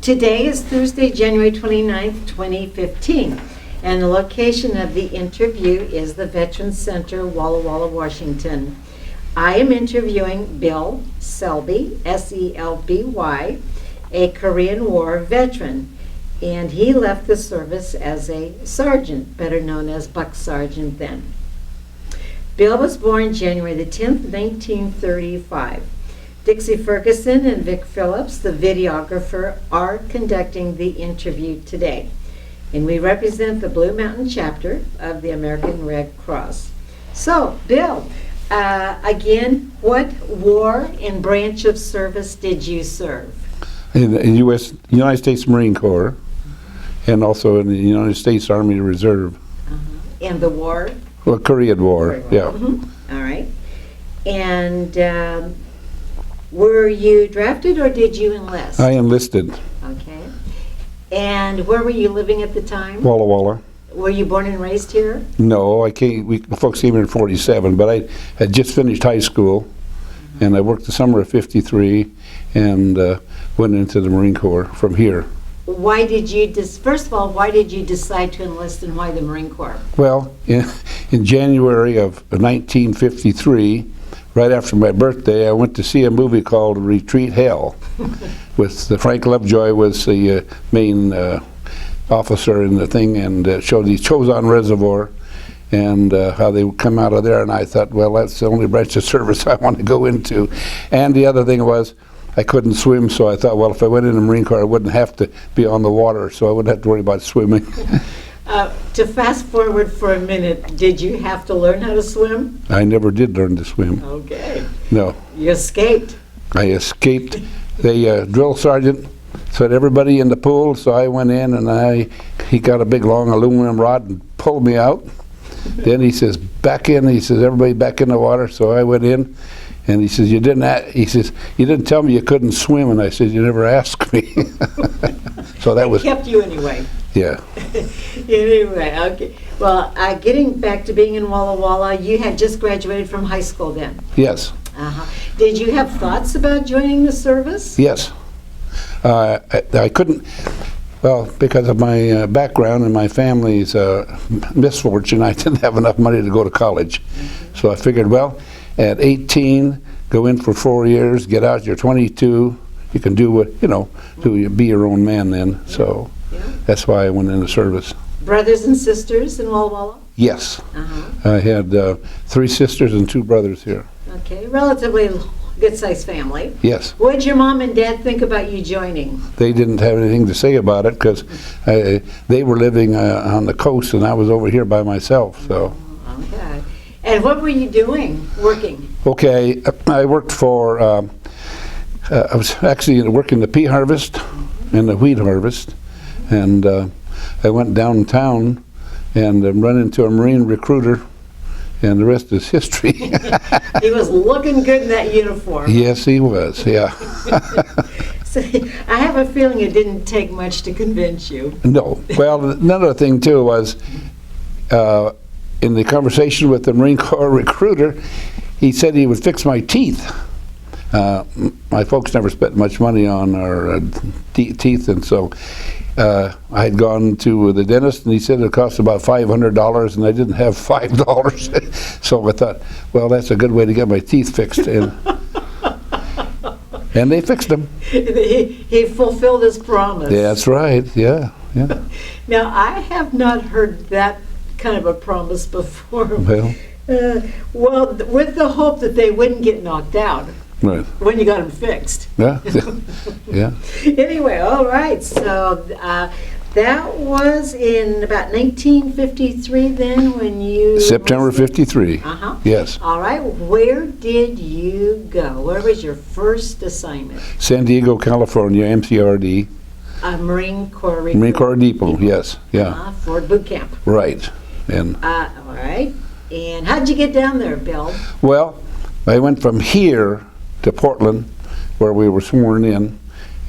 Today is Thursday, January 29th, 2015, and the location of the interview is the Veterans Center, Walla Walla, Washington. I am interviewing Bill Selby, S-E-L-B-Y, a Korean War veteran, and he left the service as a sergeant, better known as Buck Sergeant then. Bill was born January the 10th, 1935. Dixie Ferguson and Vic Phillips, the videographer, are conducting the interview today. And we represent the Blue Mountain chapter of the American Red Cross. So, Bill, again, what war and branch of service did you serve? In the United States Marine Corps, and also in the United States Army Reserve. And the war? Well, Korean War, yeah. All right. And were you drafted or did you enlist? I enlisted. Okay. And where were you living at the time? Walla Walla. Were you born and raised here? No, folks came here in 47, but I had just finished high school, and I worked the summer of 53, and went into the Marine Corps from here. Why did you, first of all, why did you decide to enlist and why the Marine Corps? Well, in January of 1953, right after my birthday, I went to see a movie called Retreat Hell, with Frank Lovejoy was the main officer in the thing, and showed the Chosin Reservoir and how they would come out of there, and I thought, well, that's the only branch of service I want to go into. And the other thing was, I couldn't swim, so I thought, well, if I went in the Marine Corps, I wouldn't have to be on the water, so I wouldn't have to worry about swimming. To fast forward for a minute, did you have to learn how to swim? I never did learn to swim. Okay. No. You escaped? I escaped. The drill sergeant said everybody in the pool, so I went in and he got a big long aluminum rod and pulled me out. Then he says, back in, he says, everybody back in the water, so I went in. And he says, you didn't tell me you couldn't swim, and I said, you never asked me. So that was kept you anyway. Yeah. Anyway, okay. Well, getting back to being in Walla Walla, you had just graduated from high school then. Yes. Did you have thoughts about joining the service? Yes. I couldn't. Well, because of my background and my family's misfortune, I didn't have enough money to go to college. So I figured, well, at 18, go in for 4 years, get out, you're 22, you can do what, be your own man then. Yeah. So that's why I went into service. Brothers and sisters in Walla Walla? Yes. I had 3 sisters and 2 brothers here. Okay, relatively good-sized family. Yes. What did your mom and dad think about you joining? They didn't have anything to say about it because they were living on the coast and I was over here by myself. So. Okay. And what were you doing, working? Okay, I worked for, I was actually working the Pea Harvest and the wheat harvest. And I went downtown and run into a Marine recruiter, and the rest is history. He was looking good in that uniform. Yes, he was, yeah. So, I have a feeling it didn't take much to convince you. No. Well, another thing, too, was in the conversation with the Marine Corps recruiter, he said he would fix my teeth. My folks never spent much money on our teeth, and so I had gone to the dentist, and he said it cost about $500, and I didn't have $5. So I thought, well, that's a good way to get my teeth fixed. And they fixed them. He fulfilled his promise. Yeah, that's right, yeah. Now, I have not heard that kind of a promise before. Well, with the hope that they wouldn't get knocked out. Right. When you got them fixed. Yeah. Yeah. Anyway, all right. So that was in about 1953 then when you... September 53. Yes. All right. Where did you go? Where was your first assignment? San Diego, California, MCRD. Marine Corps Recruit. Marine Corps Depot, yes. Yeah. Ford Boot Camp. Right. And all right. And how'd you get down there, Bill? Well, I went from here to Portland, where we were sworn in,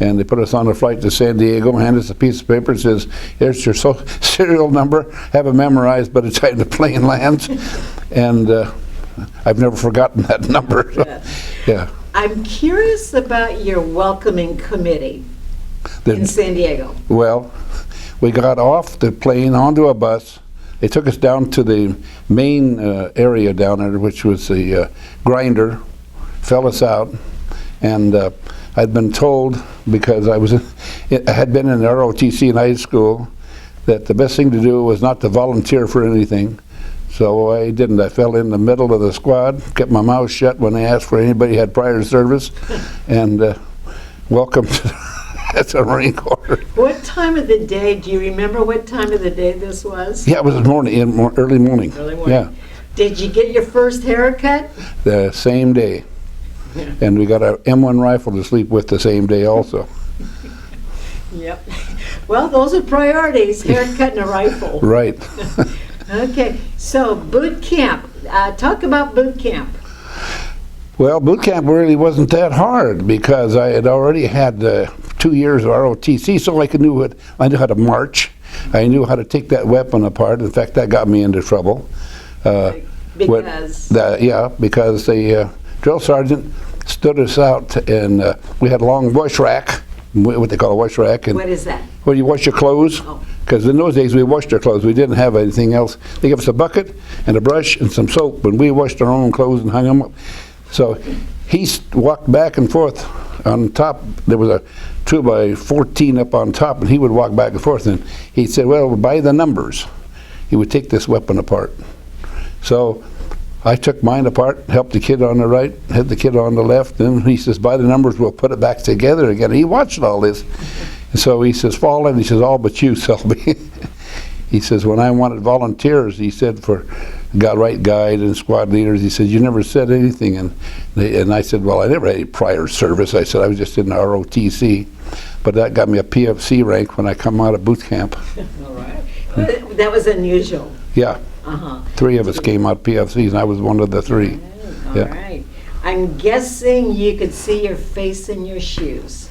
and they put us on a flight to San Diego, handed us a piece of paper, says, here's your serial number, have it memorized by the time the plane lands. And I've never forgotten that number. So, yeah. I'm curious about your welcoming committee. In San Diego. Well, we got off the plane onto a bus. They took us down to the main area down there, which was the grinder, fell us out, and I'd been told, because I had been in the ROTC in high school, that the best thing to do was not to volunteer for anything. So I didn't. I fell in the middle of the squad, kept my mouth shut when they asked for anybody who had prior service, and welcome to the Marine Corps. What time of the day, do you remember what time of the day this was? Yeah, it was morning, early morning. Early morning. Yeah. Did you get your first haircut? The same day. Yeah. And we got our M1 rifle to sleep with the same day also. Yep. Well, those are priorities, haircut and a rifle. Right. Okay, so boot camp. Talk about boot camp. Well, boot camp really wasn't that hard because I had already had 2 years of ROTC, so I knew how to march. I knew how to take that weapon apart. In fact, that got me into trouble. Because? Because the drill sergeant stood us out, and we had a long wash rack, what they call a wash rack. And what is that? where you wash your clothes. Because in those days we washed our clothes. We didn't have anything else. They gave us a bucket and a brush and some soap, and we washed our own clothes and hung them up. So he walked back and forth on top. There was a 2x14 up on top, and he would walk back and forth. And he said, well, by the numbers, he would take this weapon apart. So I took mine apart, helped the kid on the right, had the kid on the left, and he says, by the numbers, we'll put it back together again. He watched all this. And so he says, fall in. He says, all but you, Selby. He says, when I wanted volunteers, he said, for right guide and squad leaders, he said, you never said anything. And I said, well, I never had any prior service. I said, I was just in the ROTC. But that got me a PFC rank when I come out of boot camp. All right. That was unusual. Yeah. 3 of us came out PFCs, and I was one of the 3. All right. I'm guessing you could see your face in your shoes.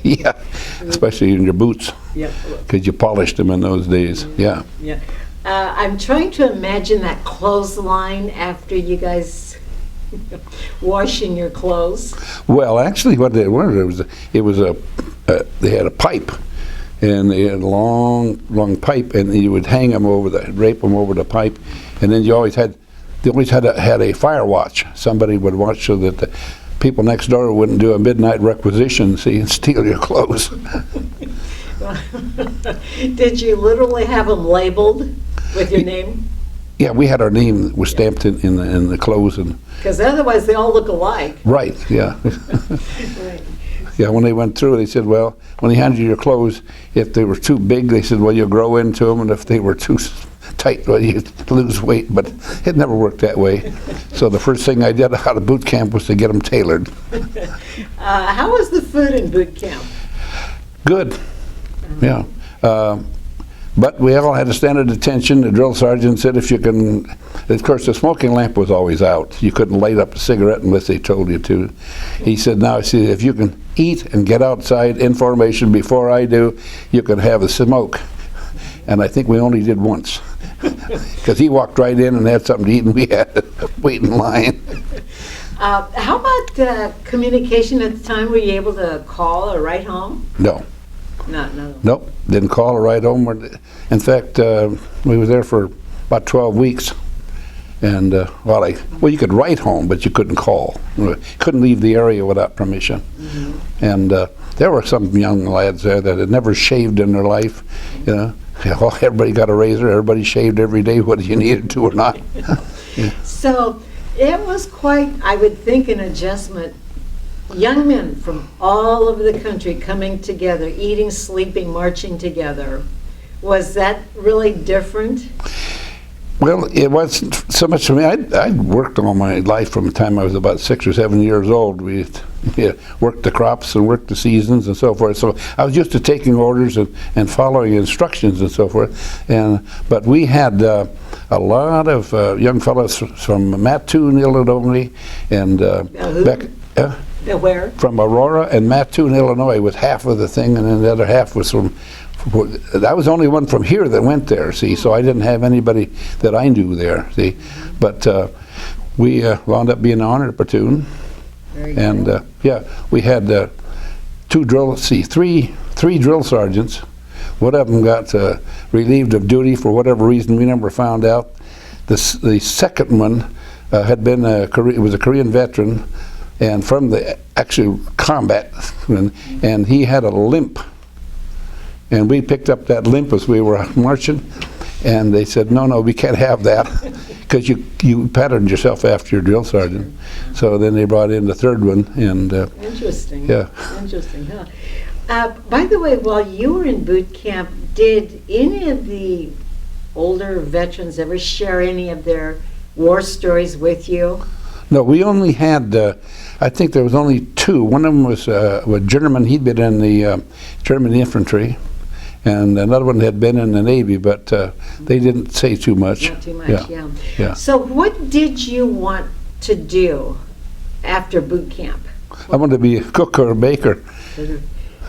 Yeah, especially in your boots. Yep. Because you polished them in those days. Yeah. Yeah. I'm trying to imagine that clothesline after you guys washing your clothes. Well, actually, what they were, they had a pipe. And they had a long pipe, and you would hang them drape them over the pipe, and then they always had a fire watch. Somebody would watch so that the people next door wouldn't do a midnight requisition, and steal your clothes. Did you literally have them labeled with your name? Yeah, we had our name that was stamped in the clothes, and because otherwise they all look alike. Right. Yeah. Right. Yeah, when they went through, they said, well, when they handed you your clothes, if they were too big, they said, well, you'll grow into them, and if they were too tight, well, you lose weight. But it never worked that way. So the first thing I did out of boot camp was to get them tailored. How was the food in boot camp? Good. Yeah. But we all had a standard detention. The drill sergeant said if you can, of course the smoking lamp was always out. You couldn't light up a cigarette unless they told you to. He said, now if you can eat and get outside in formation before I do, you can have a smoke. And I think we only did once. Because he walked right in and had something to eat, and we had to wait in line. How about communication at the time? Were you able to call or write home? No. No. Nope, didn't call or write home. In fact, we were there for about 12 weeks. And, well, you could write home, but you couldn't call. You couldn't leave the area without permission. Mm-hmm. And there were some young lads there that had never shaved in their life. You know, everybody got a razor, everybody shaved every day, whether you needed to or not. Yeah. So it was quite, I would think, an adjustment. Young men from all over the country coming together, eating, sleeping, marching together. Was that really different? Well, it wasn't so much for me. I'd worked all my life from the time I was about 6 or 7 years old. We worked the crops and worked the seasons and so forth. So I was used to taking orders and following instructions and so forth. But we had a lot of young fellows from Mattoon, Illinois, and Where? From Aurora and Mattoon, Illinois, was half of the thing, and then the other half was from. I was the only one from here that went there, see, so I didn't have anybody that I knew there, see. But we wound up being an honored platoon. Very and good. yeah, we had three drill sergeants. One of them got relieved of duty for whatever reason we never found out. The second one was a Korean veteran, and from the actual combat, and he had a limp. And we picked up that limp as we were marching, and they said, no, we can't have that, because you patterned yourself after your drill sergeant. So then they brought in the third one, and interesting. Yeah. Interesting, huh? By the way, while you were in boot camp, did any of the older veterans ever share any of their war stories with you? No, we only had, I think there was only two. One of them was a German. He'd been in the German infantry, and another one had been in the Navy, but they didn't say too much. Not too much, yeah. So what did you want to do after boot camp? I wanted to be a cook or a baker.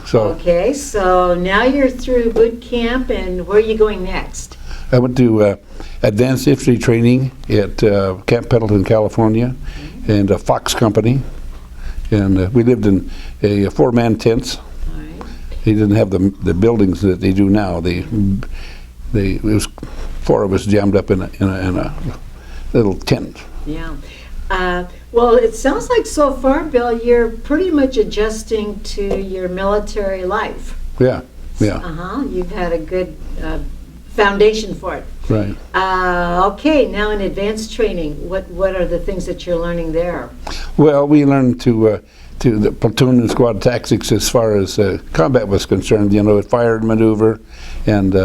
So Okay, so now you're through boot camp, and where are you going next? I went to advanced infantry training at Camp Pendleton, California, and a Fox company. And we lived in a four-man tents. All right. They didn't have the buildings that they do now. It was four of us jammed up in a little tent. Yeah. Well, it sounds like so far, Bill, you're pretty much adjusting to your military life. Yeah. You've had a good foundation for it. Right. Okay, now in advanced training, what are the things that you're learning there? Well, we learned to the platoon and squad tactics as far as combat was concerned. Fire and maneuver, and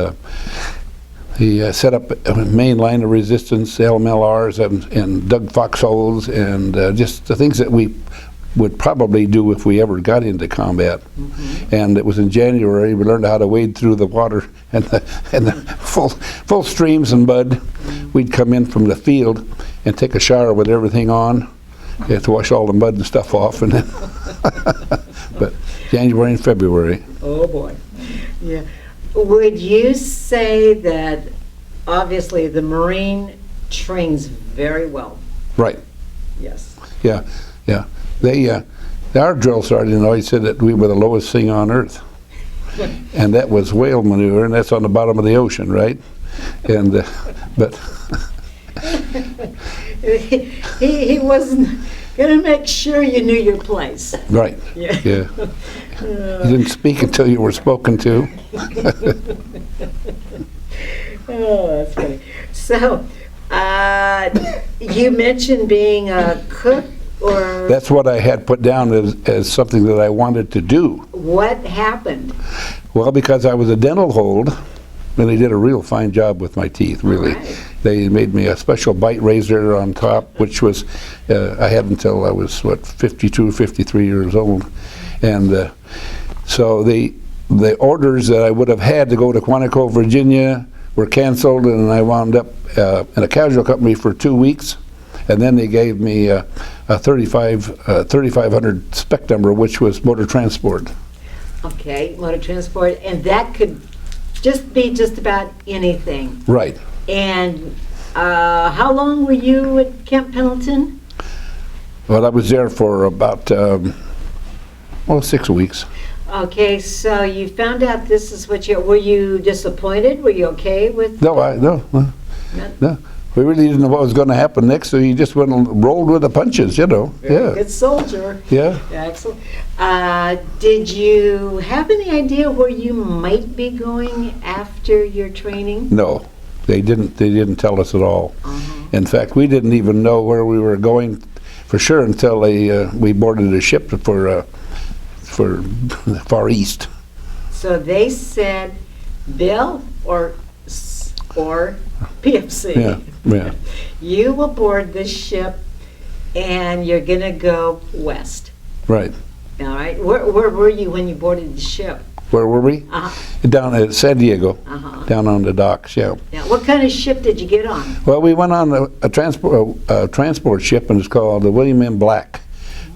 he set up a main line of resistance, LMLRs, and dug foxholes, and just the things that we would probably do if we ever got into combat. And it was in January. We learned how to wade through the water and the full streams and mud. We'd come in from the field and take a shower with everything on. You have to wash all the mud and stuff off, and then but January and February. Oh boy, yeah. Would you say that obviously the Marine trains very well? Right. Yes. Yeah. Our drill sergeant always said that we were the lowest thing on earth, and that was whale maneuver, and that's on the bottom of the ocean, right? And but he wasn't going to make sure you knew your place. Right. Yeah. You didn't speak until you were spoken to. Oh, that's funny. So, you mentioned being a cook, or that's what I had put down as something that I wanted to do. What happened? Well, because I was a dental hold, and they did a real fine job with my teeth, really. Right. They made me a special bite razor on top, which was, I had until I was, 52, 53 years old. And so the orders that I would have had to go to Quantico, Virginia were canceled, and I wound up in a casual company for 2 weeks. And then they gave me a 3500 spec number, which was motor transport. Okay, motor transport, and that could just be just about anything. Right. And how long were you at Camp Pendleton? Well, I was there for about 6 weeks. Okay, so you found out this is what were you disappointed? Were you okay with? No. We really didn't know what was going to happen next, so you just went and rolled with the punches, Very good soldier. Yeah. Excellent. Did you have any idea where you might be going after your training? No, they didn't tell us at all. In fact, we didn't even know where we were going for sure until we boarded a ship for the Far East. So they said, Bill or PFC. Yeah. You will board this ship, and you're going to go west. Right. All right. Where were you when you boarded the ship? Where were we? Down at San Diego, down on the docks. Yeah. What kind of ship did you get on? Well, we went on a transport ship, and it's called the William M. Black.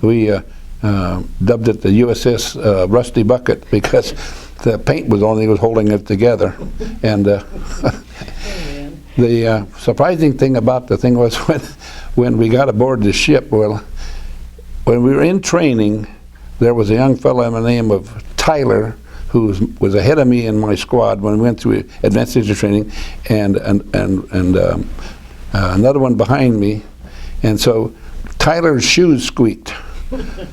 We dubbed it the USS Rusty Bucket because the paint was only was holding it together, and. The surprising thing about the thing was when we got aboard the ship, well, when we were in training, there was a young fellow by the name of Tyler, who was ahead of me in my squad when we went through advanced teacher training, and another one behind me, and so Tyler's shoes squeaked.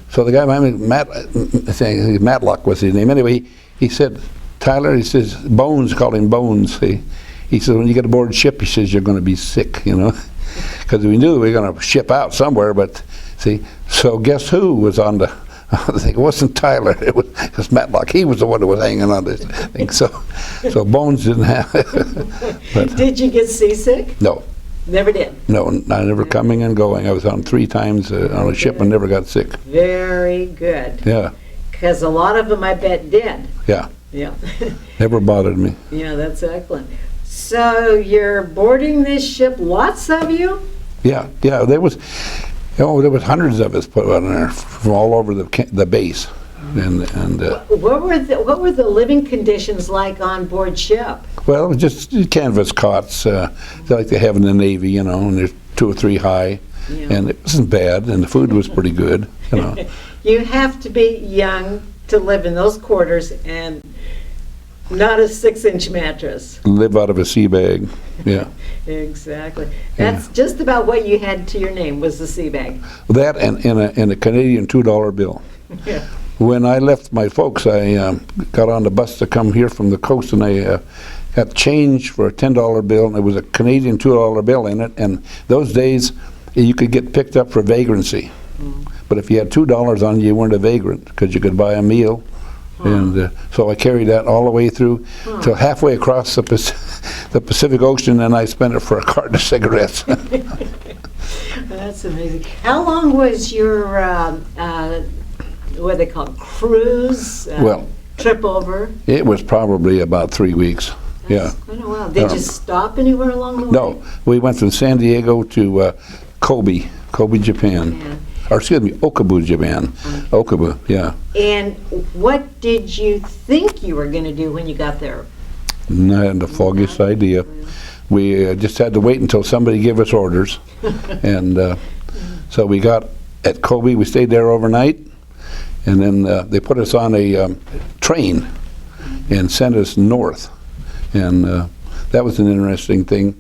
So the guy behind me, Matlock was his name. Anyway, he said, Tyler, he says, Bones, called him Bones. He said, when you get aboard ship, he says, you're going to be sick, you know, because we knew we were going to ship out somewhere, but see, so guess who was on the thing? It wasn't Tyler, it was Matlock. He was the one who was hanging on this thing. So Bones didn't have it. But, did you get seasick? no. Never did? No, I never coming and going. I was on 3 times on a ship and never got sick. Very good. Yeah. Because a lot of them, I bet, did. Yeah. Yeah. Never bothered me. Yeah, that's excellent. So you're boarding this ship, lots of you? Yeah, there was hundreds of us put on there from all over the base. And what were the living conditions like on board ship? well, it was just canvas cots, like they have in the Navy, you know, and there's 2 or 3 high, Yeah. and it wasn't bad, and the food was pretty good, you know. You have to be young to live in those quarters and not a 6-inch mattress. Live out of a sea bag, yeah. Exactly. That's just about what you had to your name, was the sea bag. That and in a Canadian $2 bill. Yeah. When I left my folks, I got on the bus to come here from the coast, and I got change for a $10 bill, and it was a Canadian $2 bill in it. And those days, you could get picked up for vagrancy. But if you had $2 on you, you weren't a vagrant, because you could buy a meal. And so I carried that all the way through till halfway across the Pacific Ocean, and I spent it for a carton of cigarettes. That's amazing. How long was your what they call cruise trip over? It was probably about 3 weeks. That's quite a while. Did you stop anywhere along the way? No, we went from San Diego to Kobe, Japan. Or excuse me, Okubo, Japan. Okubo, yeah. And what did you think you were going to do when you got there? I had the foggiest idea. We just had to wait until somebody gave us orders. And so we got at Kobe, we stayed there overnight, and then they put us on a train and sent us north. And that was an interesting thing.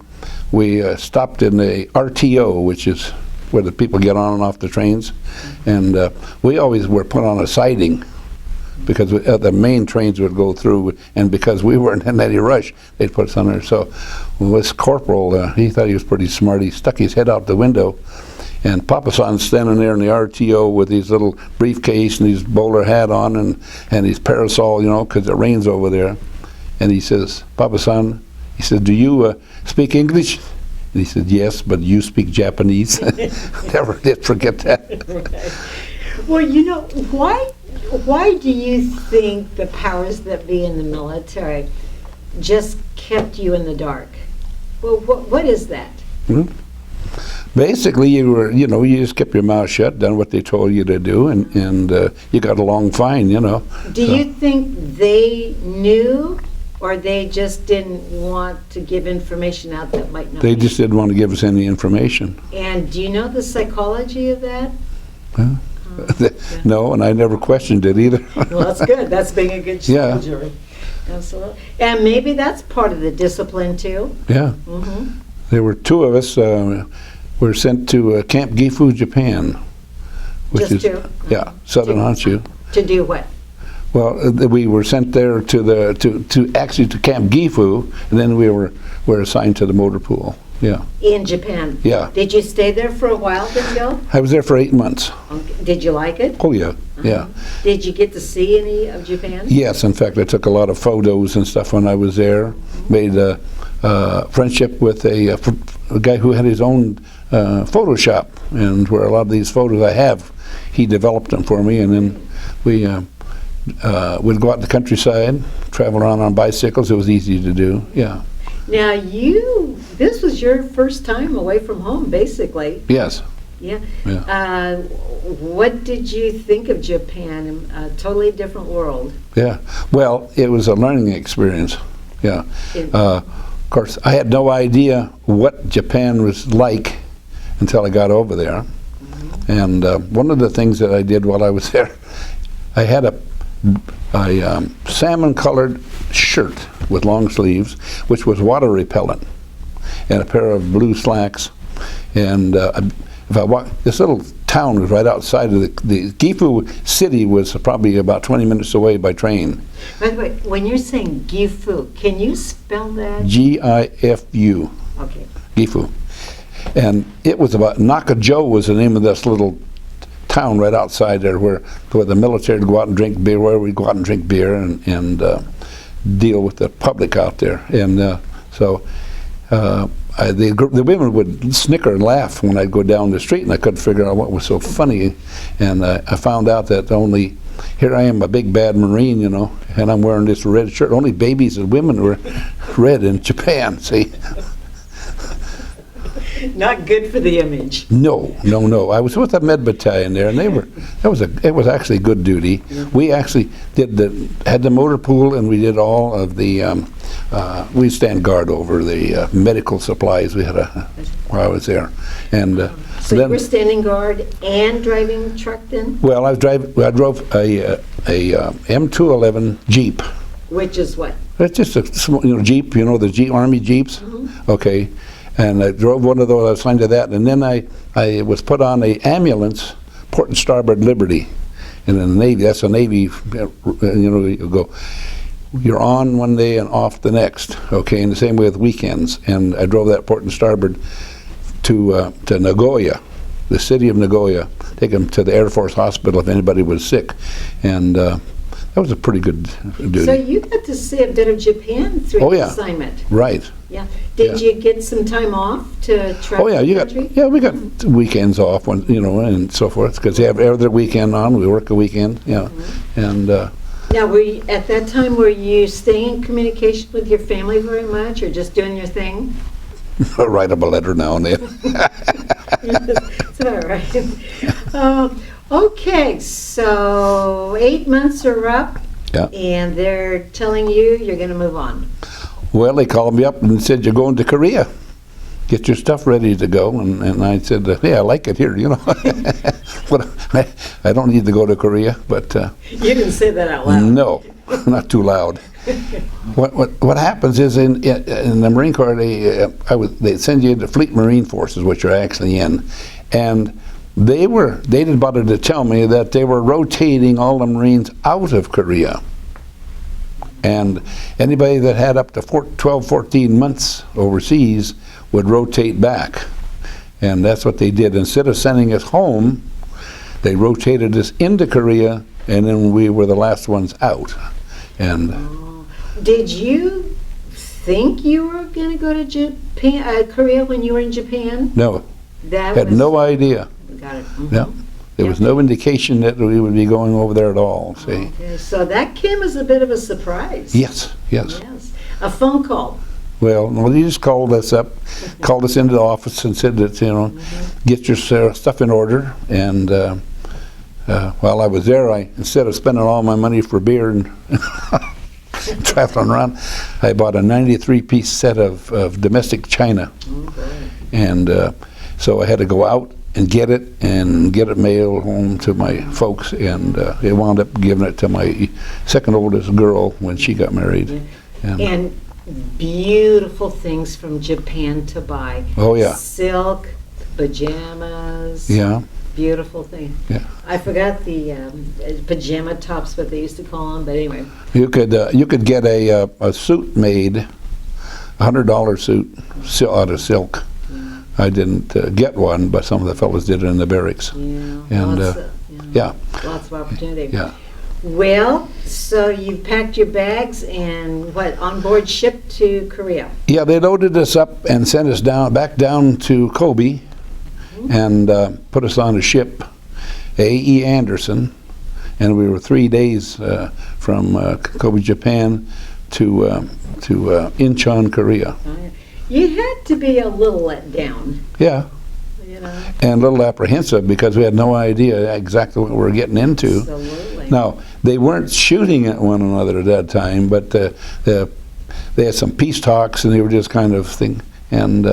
We stopped in the RTO, which is where the people get on and off the trains, and we always were put on a siding because the main trains would go through, and because we weren't in any rush, they'd put us on there. So this corporal, he thought he was pretty smart. He stuck his head out the window, and Papa-san's standing there in the RTO with his little briefcase and his bowler hat on and his parasol, you know, because it rains over there. And he says, Papa-san, he said, do you speak English? And he said, yes, but you speak Japanese. Never did forget that. Right. Well, you know, why do you think the powers that be in the military just kept you in the dark? Well, what is that? Basically, you just kept your mouth shut, done what they told you to do, and you got along fine, you know. Do you think they knew, or they just didn't want to give information out that might not They be? just didn't want to give us any information. And do you know the psychology of that? No, and I never questioned it either. Well, that's good. That's being a good soldier. Yeah. Absolutely. And maybe that's part of the discipline, too. Yeah. There were 2 of us were sent to Camp Gifu, Japan. Which Just is, 2? Yeah, Southern Honshu. To do what? Well, we were sent there to Camp Gifu, and then we were assigned to the motor pool. Yeah. In Japan? Yeah. Did you stay there for a while, then, Bill? I was there for 8 months. Okay. Did you like it? Oh, yeah, yeah. Did you get to see any of Japan? Yes, in fact, I took a lot of photos and stuff when I was there. Made a friendship with a guy who had his own photo shop, and where a lot of these photos I have, he developed them for me, and then we would go out in the countryside, travel around on bicycles. It was easy to do, yeah. Now this was your first time away from home, basically. Yes. Yeah. Yeah. What did you think of Japan? A totally different world. Yeah. Well, it was a learning experience. Yeah. Of course, I had no idea what Japan was like until I got over there. And one of the things that I did while I was there, I had a salmon-colored shirt with long sleeves, which was water repellent, and a pair of blue slacks. And if I walk, this little town was right outside of the Gifu city was probably about 20 minutes away by train. By the way, when you're saying Gifu, can you spell that? Gifu. Okay. Gifu. And it was about, Nakajo was the name of this little town right outside there where the military would go out and drink beer, where we'd go out and drink beer and deal with the public out there. And the women would snicker and laugh when I'd go down the street, and I couldn't figure out what was so funny. And I found out that only, here I am, a big bad Marine, you know, and I'm wearing this red shirt. Only babies and women were red in Japan, see? Not good for the image. No. I was with the Med Battalion there, and it was actually good duty. We actually had the motor pool, and we did all of the, we stand guard over the medical supplies we had while I was there. And so you were standing guard and driving truck then? Well, I drove a M211 Jeep. Which is what? It's just a small, Jeep, the Army Jeeps. Mm-hmm. Okay. And I drove one of those, I was assigned to that, and then I was put on a ambulance, port and starboard Liberty. And in the Navy, that's a Navy, you go, you're on one day and off the next, okay, and the same way with weekends. And I drove that port and starboard to Nagoya, the city of Nagoya, take them to the Air Force Hospital if anybody was sick. And that was a pretty good duty. So you got to see a bit of Japan through the assignment. Right. Yeah. Did you get some time off to travel? Oh yeah, we got weekends off, and so forth, because they have every weekend on. We work a weekend, Mm-hmm. And now, at that time, were you staying in communication with your family very much, or just doing your thing? I write them a letter now and then. It's all right. Okay, so 8 months are up, and they're telling you you're going to move on. Well, they called me up and said, you're going to Korea. Get your stuff ready to go. And I said, yeah, I like it here, But I don't need to go to Korea, but... you didn't say that out loud. No, not too loud. What happens is in the Marine Corps, they send you into Fleet Marine Forces, which you're actually in. And they didn't bother to tell me that they were rotating all the Marines out of Korea. And anybody that had up to 12, 14 months overseas would rotate back. And that's what they did. Instead of sending us home, they rotated us into Korea, and then we were the last ones out. And did you think you were going to go to Japan, Korea when you were in Japan? No. Had no idea. Got it. Mm-hmm. No. There was no indication that we would be going over there at all, see. Okay, so that came as a bit of a surprise. Yes. A phone call. Well, he just called us up, called us into the office and said that, get your stuff in order. And while I was there, instead of spending all my money for beer and traveling around, I bought a 93-piece set of domestic china. Okay. And so I had to go out and get it mailed home to my folks, and they wound up giving it to my second oldest girl when she got married. Yeah. And beautiful things from Japan to buy. Oh yeah. Silk, pajamas. Yeah. Beautiful thing. Yeah. I forgot the pajama tops, what they used to call them, but anyway. You could get a suit made, $100 suit out of silk. I didn't get one, but some of the fellows did it in the barracks. Yeah, and lots of opportunity. Yeah. Well, so you packed your bags and on board ship to Korea? Yeah, they loaded us up and sent us back down to Kobe, and put us on a ship, A.E. Anderson, and we were 3 days from Kobe, Japan, to Inchon, Korea. You had to be a little let down. Yeah. And a little apprehensive because we had no idea exactly what we were getting into. Absolutely. Now, they weren't shooting at one another at that time, but they had some peace talks, and they were just kind of thing. And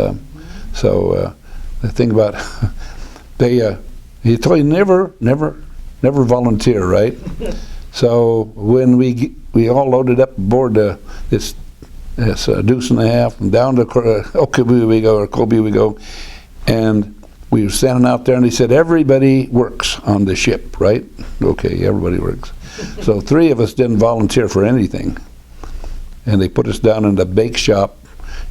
so the thing about he told you never never volunteer, right? So when we all loaded up aboard this deuce and a half, and down to Okubo we go, or Kobe we go, and we were standing out there, and he said, everybody works on the ship, right? Okay, everybody works. So 3 of us didn't volunteer for anything, and they put us down in the bake shop,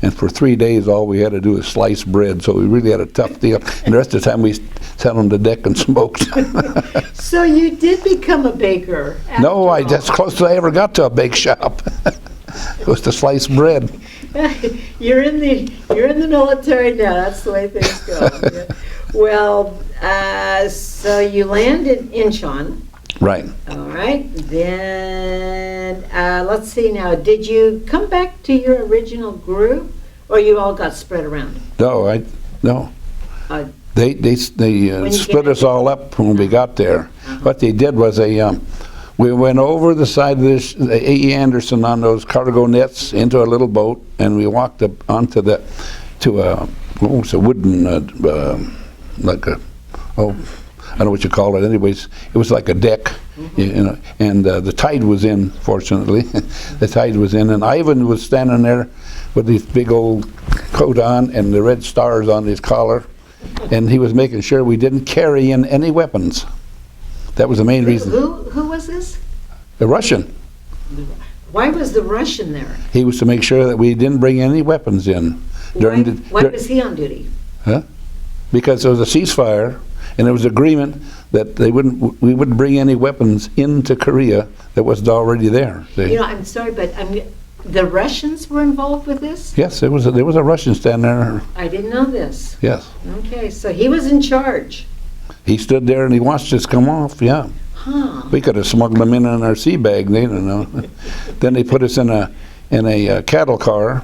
and for 3 days all we had to do was slice bread, so we really had a tough deal. And the rest of the time we sat on the deck and smoked. So you did become a baker? No, that's close as I ever got to a bake shop. It was to slice bread. You're in the military now. That's the way things go. Yeah. Well, so you land in Inchon. Right. All right. Then let's see now. Did you come back to your original group, or you all got spread around? No. They split us all up when we got there. What they did was we went over the side of the A.E. Anderson on those cargo nets into a little boat, and we walked up onto a wooden, I don't know what you call it. Anyways, it was like a deck, and the tide was in, fortunately. The tide was in, and Ivan was standing there with his big old coat on and the red stars on his collar, and he was making sure we didn't carry in any weapons. That was the main reason. Who was this? The Russian. Why was the Russian there? He was to make sure that we didn't bring any weapons in. Why was he on duty? Because there was a ceasefire, and there was agreement that we wouldn't bring any weapons into Korea that wasn't already there. I'm sorry, but the Russians were involved with this? Yes, there was a Russian standing there. I didn't know this. Yes. Okay, so he was in charge. He stood there and he watched us come off, yeah. Huh. We could have smuggled them in our sea bag, they don't know. Then they put us in a cattle car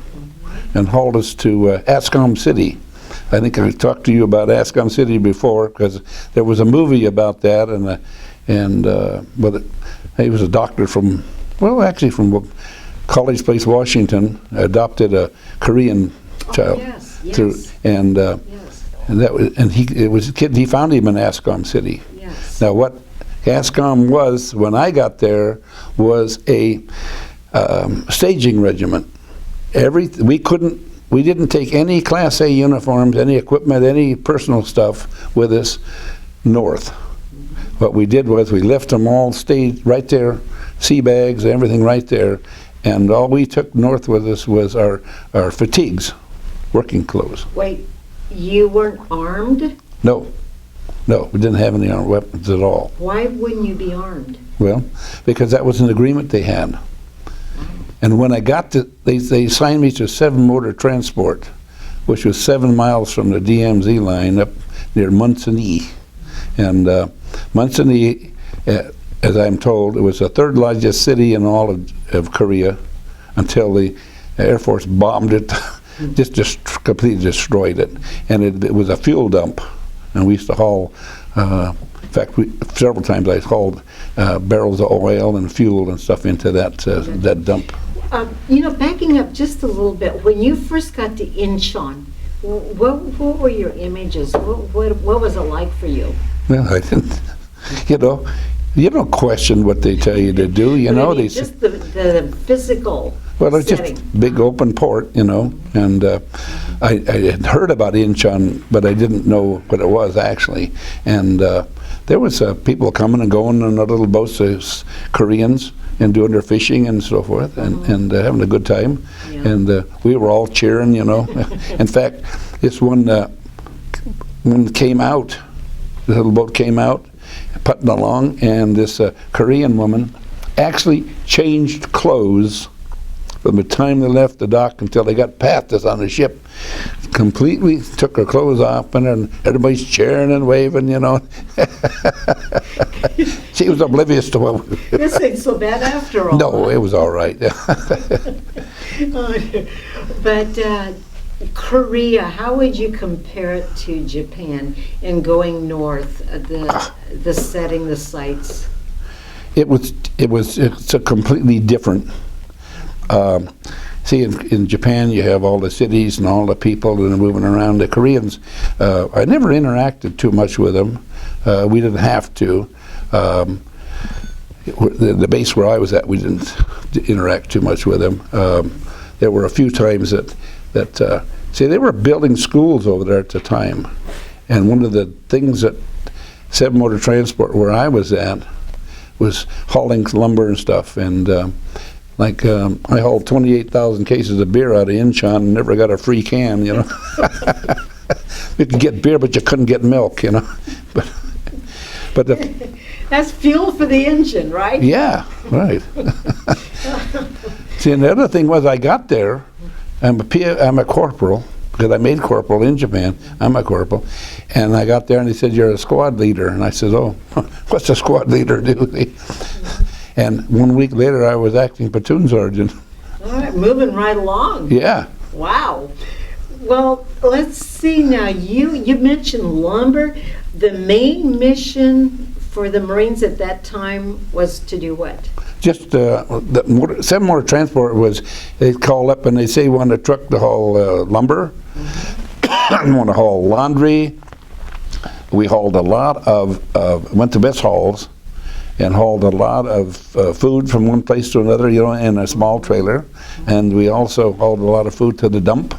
and hauled us to Ascom City. I think I talked to you about Ascom City before, because there was a movie about that, but he was a doctor from College Place, Washington, adopted a Korean child. Yes. And he found him in Ascom City. Yes. Now what Ascom was when I got there was a staging regiment. We didn't take any Class A uniforms, any equipment, any personal stuff with us north. What we did was we left them all stayed right there, sea bags, everything right there, and all we took north with us was our fatigues, working clothes. Wait, you weren't armed? No, we didn't have any armed weapons at all. Why wouldn't you be armed? Well, because that was an agreement they had. And when I got to, they assigned me to 7-motor transport, which was 7 miles from the DMZ line up near Munsani. And Munsani, as I'm told, it was the 3rd largest city in all of Korea until the Air Force bombed it, just completely destroyed it. And it was a fuel dump. And we used to haul, in fact, several times I hauled barrels of oil and fuel and stuff into that dump. Backing up just a little bit, when you first got to Inchon, what were your images? What was it like for you? Well, I didn't, you don't question what they tell you to do, just the physical Well, it's setting. just big open port, and I had heard about Inchon, but I didn't know what it was actually. And there was people coming and going on their little boats, Koreans, and doing their fishing and so forth, and having a good time. Yeah. And we were all cheering, In fact, this one came out, the little boat came out, putting along, and this Korean woman actually changed clothes from the time they left the dock until they got past us on the ship. Completely took her clothes off, and then everybody's cheering and waving, She was oblivious to what we... This ain't so bad after all. No, it was all right. But Korea, how would you compare it to Japan in going north, the setting, the sights? It's a completely different. See, in Japan, you have all the cities and all the people that are moving around. The Koreans, I never interacted too much with them. We didn't have to. The base where I was at, we didn't interact too much with them. There were a few times that see, they were building schools over there at the time. And one of the things that 7 Motor Transport, where I was at, was hauling lumber and stuff. And I hauled 28,000 cases of beer out of Inchon and never got a free can, you know. You could get beer, but you couldn't get milk, you know. But That's fuel for the engine, right? yeah, right. See, and the other thing was, I got there. I'm a corporal, because I made corporal in Japan. I'm a corporal. And I got there and they said, "You're a squad leader." And I said, "Oh, what's a squad leader do?" And 1 week later, I was acting platoon sergeant. All right, moving right along. Yeah. Wow. Well, let's see now. You mentioned lumber. The main mission for the Marines at that time was to do what? Just the 7 Motor Transport was, they'd call up and they'd say, "We want a truck to haul lumber, want to haul laundry." We hauled a lot of, went to mess halls and hauled a lot of food from one place to another, you know, in a small trailer. And we also hauled a lot of food to the dump.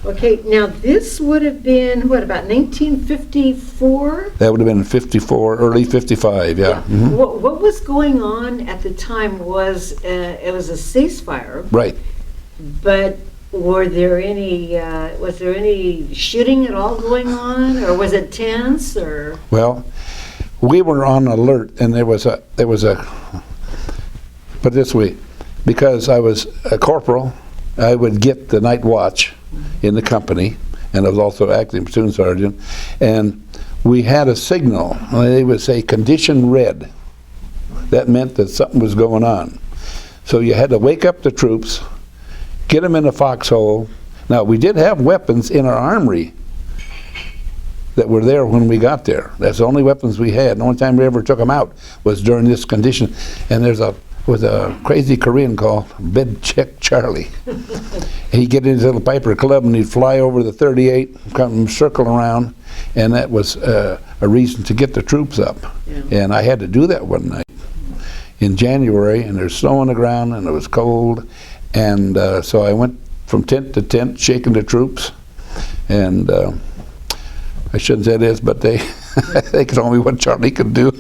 Okay, now this would have been, what, about 1954? That would have been 54, early 55, yeah. Mhm. What was going on at the time was, it was a ceasefire. Right. But was there any shooting at all going on, or was it tense, or? Well, we were on alert, and there was a, put it this way, because I was a corporal, I would get the night watch in the company, and I was also acting platoon sergeant, and we had a signal. They would say condition red. That meant that something was going on. So you had to wake up the troops, get them in a foxhole. Now, we did have weapons in our armory that were there when we got there. That's the only weapons we had. The only time we ever took them out was during this condition. And there was a crazy Korean called Bed Check Charlie. He'd get in his little Piper Club and he'd fly over the 38, come circle around, and that was a reason to get the troops up. Yeah. And I had to do that one night in January, and there's snow on the ground and it was cold. And so I went from tent to tent, shaking the troops, and I shouldn't say this, but they told me what Charlie could do.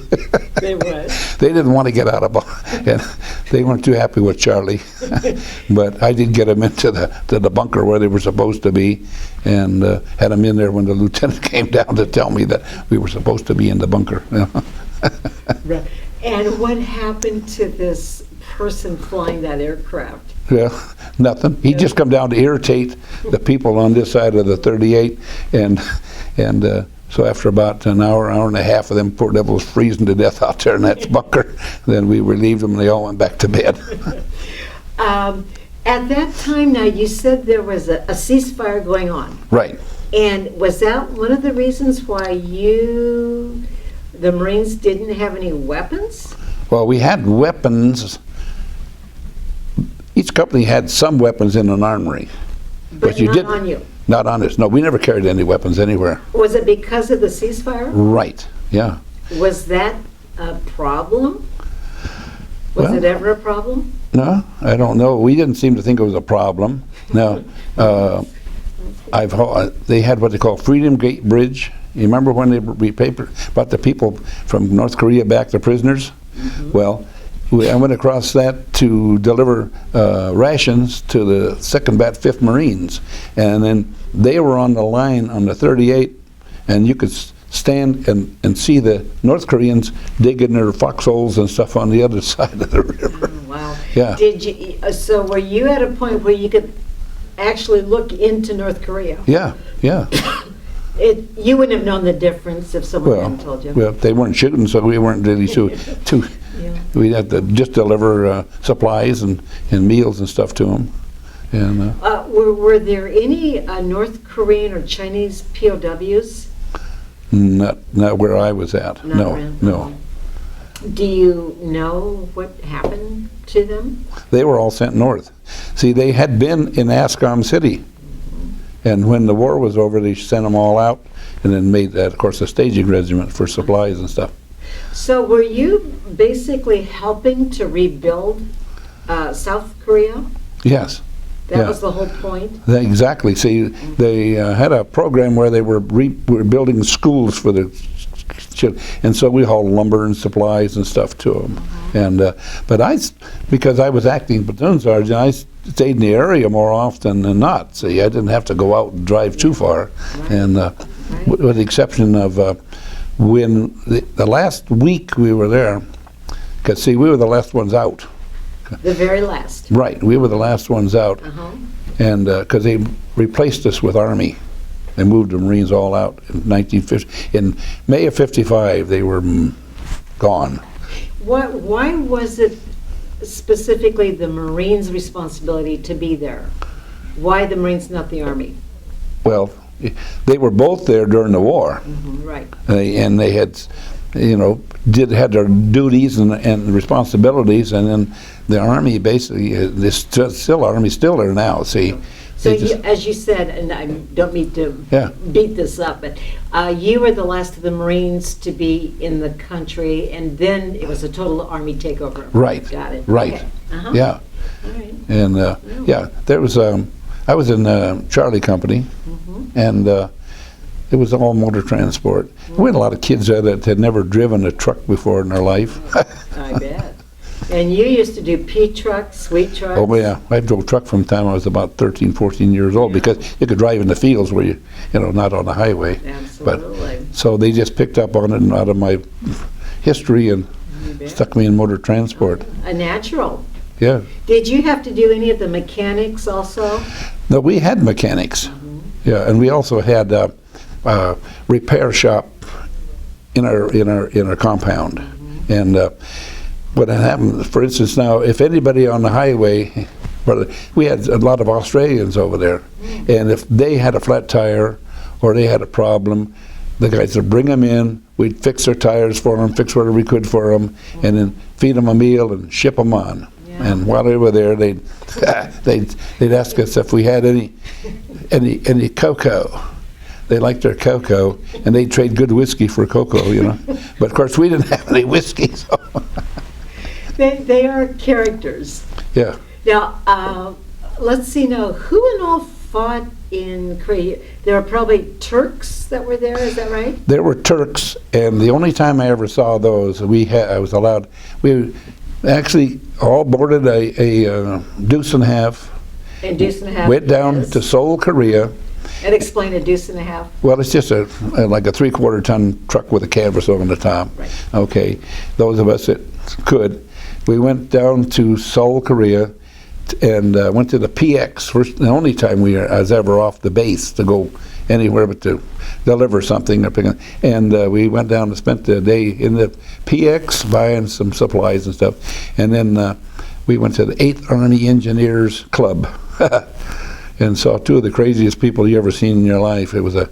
They would. They didn't want to get out of and they weren't too happy with Charlie. But I did get them into the bunker where they were supposed to be, and had them in there when the lieutenant came down to tell me that we were supposed to be in the bunker. You know? Right. And what happened to this person flying that aircraft? Well, nothing. He just come down to irritate the people on this side of the 38, and so after about an hour and a half of them poor devils freezing to death out there in that bunker, then we relieved them and they all went back to bed. At that time, now, you said there was a ceasefire going on. Right. And was that one of the reasons why the Marines didn't have any weapons? Well, we had weapons. Each company had some weapons in an armory. But you not didn't. On you? Not on us. No, we never carried any weapons anywhere. Was it because of the ceasefire? Right, yeah. Was that a problem? Was it ever a problem? No, I don't know. We didn't seem to think it was a problem. Now, they had what they call Freedom Gate Bridge. You remember when they brought the people from North Korea back, the prisoners? Mm-hmm. Well, I went across that to deliver rations to the 2nd Bat 5th Marines, and then they were on the line on the 38, and you could stand and see the North Koreans digging their foxholes and stuff on the other side of the river. Oh, wow. Yeah. Did you? So were you at a point where you could actually look into North Korea? Yeah, yeah. You wouldn't have known the difference if someone hadn't told you. Well, they weren't shooting, so we weren't really too. Yeah. We had to just deliver supplies and meals and stuff to them. And were there any North Korean or Chinese POWs? Not where I was at. No. Do you know what happened to them? They were all sent north. See, they had been in Ascom City. And when the war was over, they sent them all out, and then made that, of course, a staging regiment for supplies and stuff. So were you basically helping to rebuild South Korea? Yes. That Yeah. was the whole point? Exactly. See, they had a program where they were building schools for the children, and so we hauled lumber and supplies and stuff to them. And but because I was acting platoon sergeant, I stayed in the area more often than not. See, I didn't have to go out and drive too far. Right. And with the exception of when the last week we were there, because see, we were the last ones out. The very last? Right, we were the last ones out. Uh-huh. And because they replaced us with Army. They moved the Marines all out in 1950. In May of 55, they were gone. Why was it specifically the Marines' responsibility to be there? Why the Marines, not the Army? Well, they were both there during the war. Right. And they had, had their duties and responsibilities, and then the Army basically, Army's still there now, see. So as you said, and I don't mean to beat this up, but you were the last of the Marines to be in the country, and then it was a total Army takeover. Right. Got it. Right. Okay. Uh-huh. Yeah. All right. And there was I was in Charlie Company, and it was all motor transport. We had a lot of kids there that had never driven a truck before in their life. I bet. And you used to do P trucks, sweet trucks. Oh yeah, I drove a truck from the time I was about 13, 14 years old, because you could drive in the fields where not on the highway. Absolutely. But so they just picked up on it out of my history and stuck me in motor transport. A natural. Yeah. Did you have to do any of the mechanics also? No, we had mechanics. Yeah, and we also had a repair shop in our compound. And what happened, for instance, now, if anybody on the highway, we had a lot of Australians over there, and if they had a flat tire or they had a problem, the guys would bring them in, we'd fix their tires for them, fix whatever we could for them, and then feed them a meal and ship them on. Yeah. And while they were there, they'd ask us if we had any cocoa. They liked their cocoa, and they'd trade good whiskey for cocoa, But of course, we didn't have any whiskey, so. They are characters. Yeah. Now, let's see now, who and all fought in Korea? There were probably Turks that were there, is that right? There were Turks, and the only time I ever saw those, we actually all boarded a deuce and a half. And deuce and a half. Went down to Seoul, Korea. And explain a deuce and a half. Well, it's just like a 3/4 ton truck with a canvas over the top. Right. Okay, those of us that could, we went down to Seoul, Korea, and went to the PX. First, the only time I was ever off the base to go anywhere but to deliver something. And we went down and spent the day in the PX buying some supplies and stuff. And then we went to the 8th Army Engineers Club. And saw two of the craziest people you ever seen in your life. There was an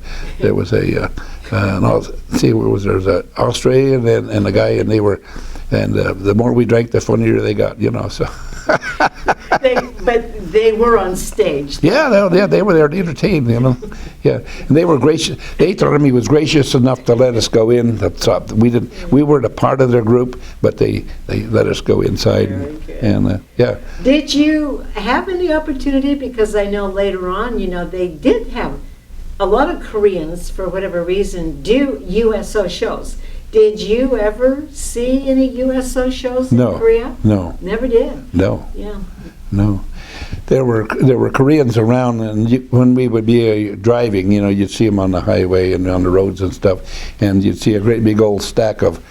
Australian and a guy, and they were, and the more we drank, the funnier they got, So. But they were on stage. Yeah, they were there to entertain, Yeah, and they were gracious. The 8th Army was gracious enough to let us go in. We weren't a part of their group, but they let us go inside. Very good. And yeah. Did you have any opportunity, because I know later on, they did have a lot of Koreans, for whatever reason, do USO shows. Did you ever see any USO shows in Korea? No. Never did? No. Yeah. No. There were Koreans around, and when we would be driving, you'd see them on the highway and on the roads and stuff, and you'd see a great big old stack of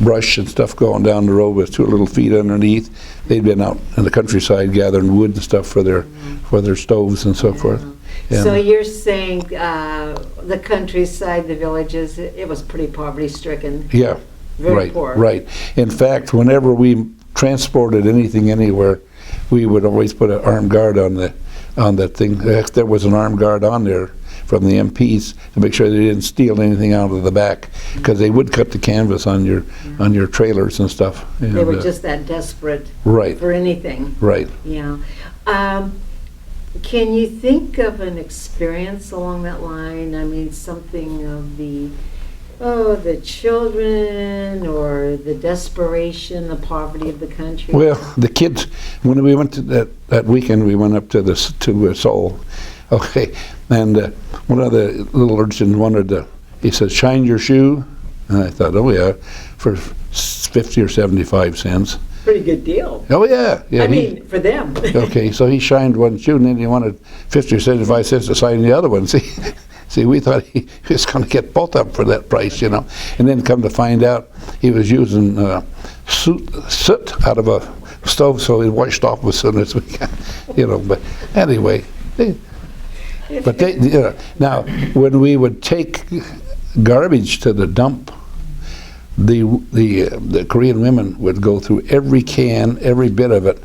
brush and stuff going down the road with 2 little feet underneath. They'd been out in the countryside gathering wood and stuff for their stoves and so forth. And so you're saying the countryside, the villages, it was pretty poverty-stricken? Yeah. Very poor. Right. In fact, whenever we transported anything anywhere, we would always put an armed guard on that thing. There was an armed guard on there from the MPs to make sure they didn't steal anything out of the back, because they would cut the canvas on your trailers and stuff. And, they were just that desperate right. for anything. Right. Yeah. Can you think of an experience along that line? I mean, something of the Oh, the children or the desperation, the poverty of the country? Well, the kids, when we went to that weekend, we went up to Seoul. Okay, and one of the little urchins he said, "Shine your shoe." And I thought, oh yeah, for 50 or 75 cents. Pretty good deal. Oh yeah, yeah. I mean, for them. Okay, so he shined one shoe, and then he wanted 50 or 75 cents to shine the other one. See, we thought he was going to get both of them for that price, you know. And then come to find out, he was using soot out of a stove, so he washed off as soon as we got, you know. But anyway, now when we would take garbage to the dump, the Korean women would go through every can, every bit of it,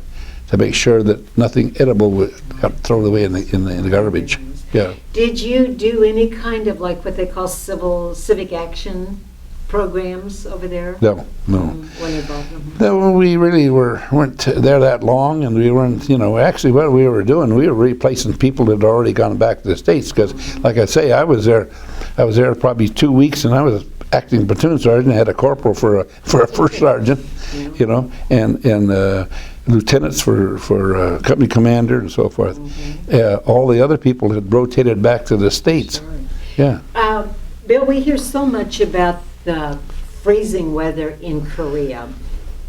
to make sure that nothing edible would got thrown away in the garbage. Yeah. Did you do any kind of like what they call civic action programs over there? No. When involved? No, we really weren't there that long, and we weren't, you know, actually what we were doing, we were replacing people that had already gone back to the States, because, like I say, I was there probably 2 weeks, and I was acting platoon sergeant, had a corporal for a first sergeant, you know, and lieutenants for company commander and so forth. All the other people had rotated back to the States. Sure. Yeah. Bill, we hear so much about the freezing weather in Korea.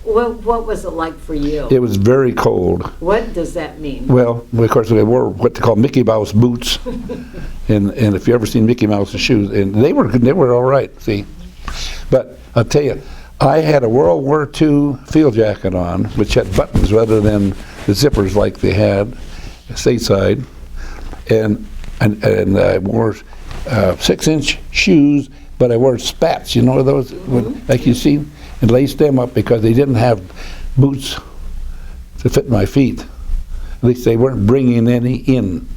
What was it like for you? It was very cold. What does that mean? Well, of course, we wore what they call Mickey Mouse boots, and if you ever seen Mickey Mouse's shoes, and they were all right. See, but I'll tell you, I had a World War II field jacket on, which had buttons rather than the zippers like they had stateside, and I wore 6-inch shoes, but I wore spats. You know those, like you see, and laced them up because they didn't have boots to fit my feet. At least they weren't bringing any in,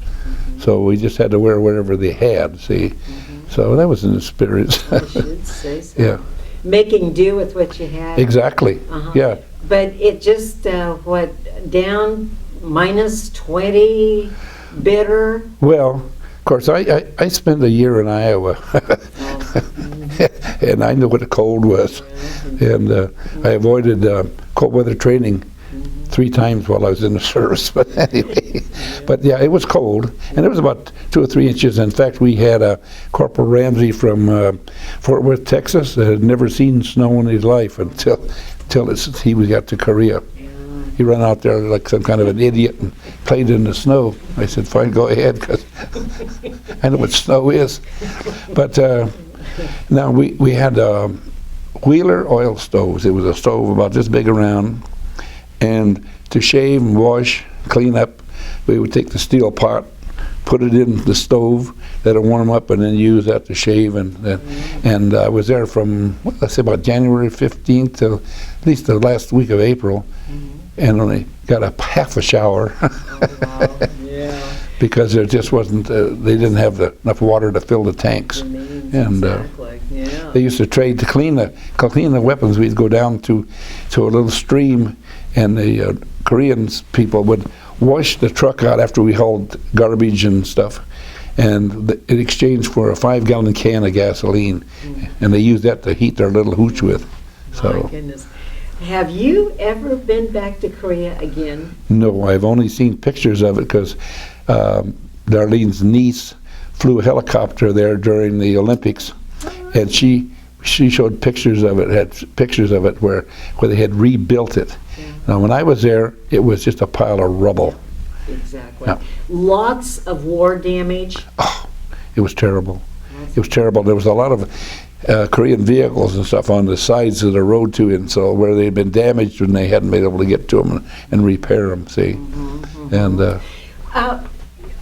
so we just had to wear whatever they had. See, so that was an experience. I should say so. Yeah. Making do with what you had. Exactly. Yeah. But it just down -20, bitter. Well, of course, I spent a year in Iowa, and I knew what the cold was, and I avoided cold weather training 3 times while I was in the service. But anyway, but yeah, it was cold, and it was about 2 or 3 inches. In fact, we had Corporal Ramsey from Fort Worth, Texas, that had never seen snow in his life until he got to Korea. He ran out there like some kind of an idiot and played in the snow. I said, "Fine, go ahead, because I know what snow is." But now we had Wheeler oil stoves. It was a stove about this big around, and to shave and wash, clean up, we would take the steel pot, put it in the stove, let it warm up, and then use that to shave. And I was there from, let's say, about January 15th till at least the last week of April, and only got half a shower. Yeah. Because there just wasn't, they didn't have enough water to fill the tanks. And Exactly. Yeah. they used to trade to clean the weapons. We'd go down to a little stream, and the Koreans people would wash the truck out after we hauled garbage and stuff, and in exchange for a 5-gallon can of gasoline, and they used that to heat their little hooch with. So. My goodness. Have you ever been back to Korea again? No, I've only seen pictures of it because Darlene's niece flew a helicopter there during the Olympics, and she showed pictures of it. Had pictures of it where they had rebuilt it. Yeah. Now, when I was there, it was just a pile of rubble. Exactly. Yeah. Lots of war damage. Oh, it was terrible. It was terrible. There was a lot of Korean vehicles and stuff on the sides of the road too, and so where they had been damaged and they hadn't been able to get to them and repair them. See, and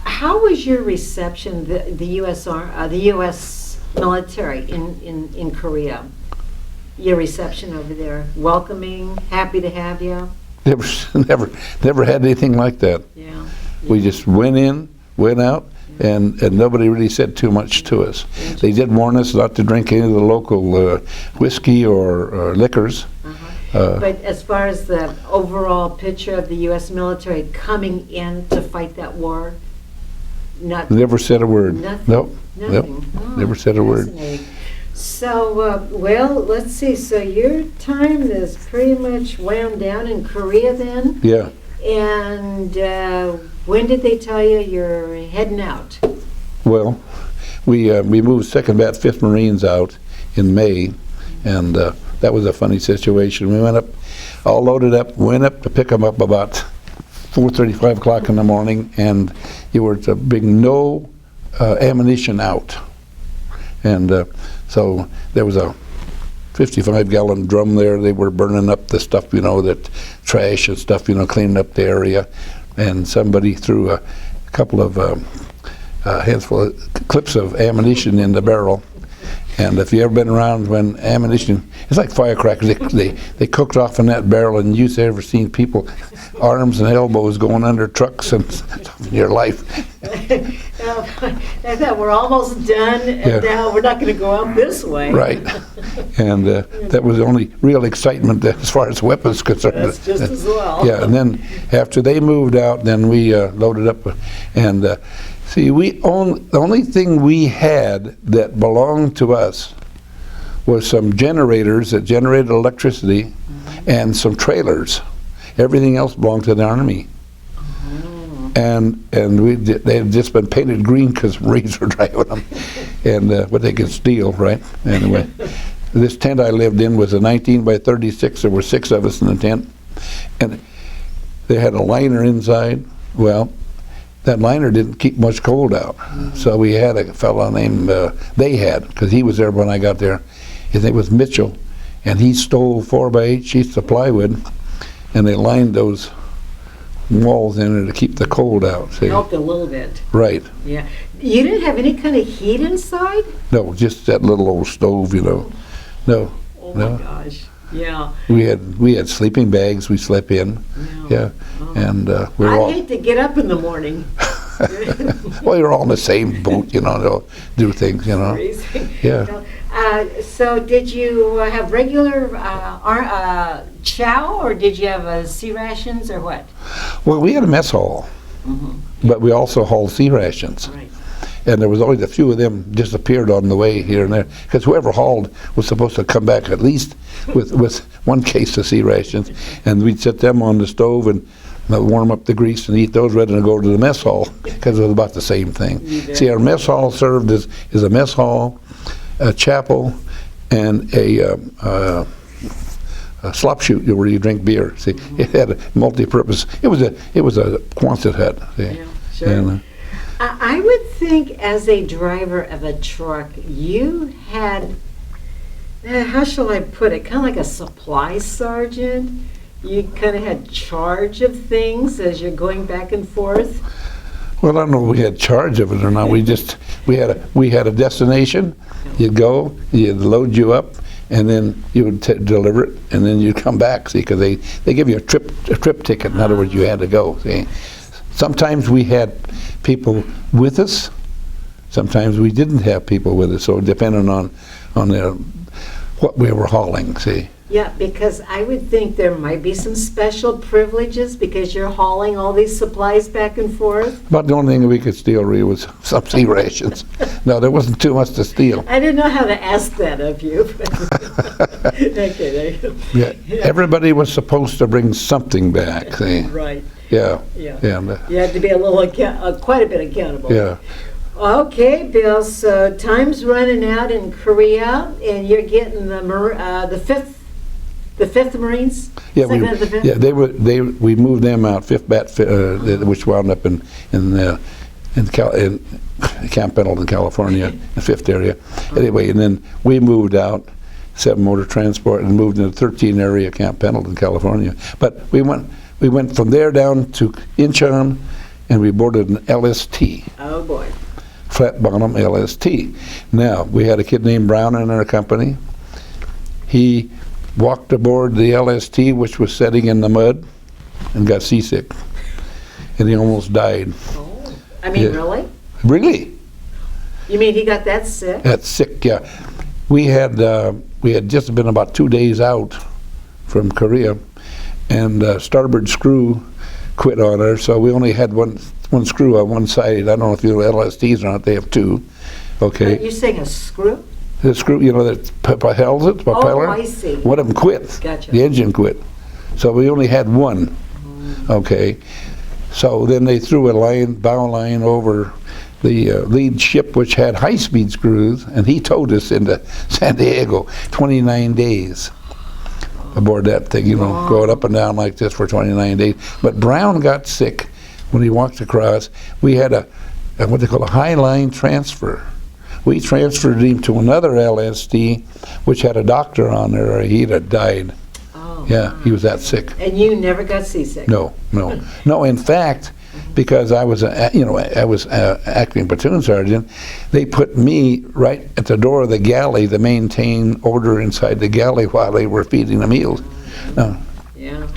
how was your reception? The U.S. military in Korea. Your reception over there, welcoming, happy to have you. never had anything like that. Yeah. We just went in, went out, and nobody really said too much to us. They did warn us not to drink any of the local whiskey or liquors. But as far as the overall picture of the U.S. military coming in to fight that war, Never said a word. Nothing. Nope. Nothing. Nope. Never said a word. Fascinating. So, well, let's see. So your time is pretty much wound down in Korea then? Yeah. And when did they tell you you're heading out? Well, we moved 2nd Bat 5th Marines out in May, and that was a funny situation. We went up, all loaded up, went up to pick them up about 4:30, 5 o'clock in the morning, and you were to bring no ammunition out. And so there was a 55-gallon drum there. They were burning up the stuff, that trash and stuff, cleaning up the area. And somebody threw a couple of handful of clips of ammunition in the barrel. And if you ever been around when ammunition, it's like firecrackers. They cooked off in that barrel, and you've ever seen people, arms and elbows going under trucks and stuff in your life. I thought we're almost done, and now we're not going to go out this way. Right. And that was the only real excitement as far as weapons concerned. That's just as well. Yeah, and then after they moved out, then we loaded up and see, the only thing we had that belonged to us was some generators that generated electricity and some trailers. Everything else belonged to the Army. And they had just been painted green because Marines were driving them, and what they could steal, right? Anyway, this tent I lived in was a 19 by 36. There were 6 of us in the tent, and they had a liner inside. Well, that liner didn't keep much cold out, so we had a fellow named because he was there when I got there. His name was Mitchell, and he stole 4x8 sheets of plywood, and they lined those walls in there to keep the cold out. See? Helped a little bit. Right. Yeah. You didn't have any kind of heat inside? No, just that little old stove, No. Oh no. my gosh. Yeah. We had sleeping bags we slept in. Yeah. Oh. And we were all. I hate to get up in the morning. Well, you're all in the same boat, to do things, Crazy. Yeah. So did you have regular chow, or did you have sea rations, or what? Well, we had a mess hall, but we also hauled sea rations. Right. And there was always a few of them disappeared on the way here and there, because whoever hauled was supposed to come back at least with one case of sea rations, and we'd set them on the stove and warm up the grease and eat those rather than go to the mess hall, because it was about the same thing. See, our mess hall served as a mess hall, a chapel, and a slop chute where you drink beer. See, it had a multi-purpose. It was a Quonset hut. See? Yeah, sure. And, I would think as a driver of a truck, you had, how shall I put it, kind of like a supply sergeant. You kind of had charge of things as you're going back and forth. well, I don't know if we had charge of it or not. We had a destination. You'd go, you'd load you up, and then you would deliver it, and then you'd come back. See, because they give you a trip ticket. In other words, you had to go. See, sometimes we had people with us. Sometimes we didn't have people with us. So depending on what we were hauling. See. Yeah, because I would think there might be some special privileges because you're hauling all these supplies back and forth. About the only thing we could steal really was some sea rations. No, there wasn't too much to steal. I didn't know how to ask that of you. Okay, there you go. Yeah, everybody was supposed to bring something back. See. Right. Yeah. Yeah. Yeah. You had to be a little, quite a bit accountable. Yeah. Okay, Bill. So time's running out in Korea, and you're getting the fifth Marines. Yeah, Second of the fifth? we moved them out, 5th Bat, which wound up in Camp Pendleton, California, the 5th area. Anyway, and then we moved out, 7 Motor Transport, and moved into 13 area, Camp Pendleton, California. But we went from there down to Inchon, and we boarded an LST. Oh boy. Flat bottom LST. Now, we had a kid named Brown in our company. He walked aboard the LST, which was setting in the mud, and got seasick. And he almost died. Oh. I mean, Yeah. really? Really? You mean he got that sick? That's sick, yeah. We had just been about 2 days out from Korea, and starboard screw quit on her, so we only had one screw on one side. I don't know if you know LSTs or not, they have 2. Okay. You're saying a screw? The screw, that propels it, propeller. Oh, I see. One of them quit. Gotcha. The engine quit. So we only had one. Okay. So then they threw a bow line over the lead ship, which had high-speed screws, and he towed us into San Diego 29 days aboard that thing, going up and down like this for 29 days. But Brown got sick when he walked across. We had a what they call a high-line transfer. We transferred him to another LSD, which had a doctor on there, or he'd have died. Oh. Yeah, he was that sick. And you never got seasick? No. In fact, because I was acting platoon sergeant, they put me right at the door of the galley to maintain order inside the galley while they were feeding the meals. No. Yeah.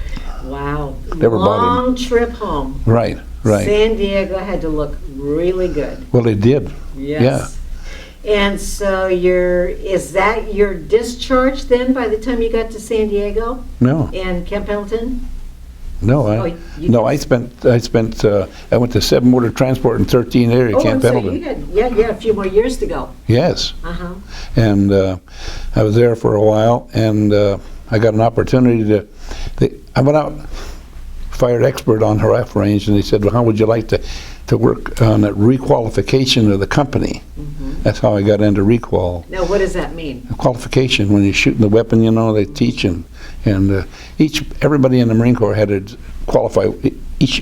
Wow. Never bothered Long trip home. Right. San Diego had to look really good. Well, it did. Yes. Yeah. And so is that your discharge then by the time you got to San Diego? No. And Camp Pendleton? No, I went to 7 Motor Transport in 13 area, Camp so Pendleton. you had a few more years to go. Yes. Uh-huh. And I was there for a while, and I got an opportunity I went out, fired expert on her rifle range, and they said, well, how would you like to work on a requalification of the company? Mm-hmm. That's how I got into requal. Now, what does that mean? Qualification, when you're shooting the weapon, they teach, and everybody in the Marine Corps had to qualify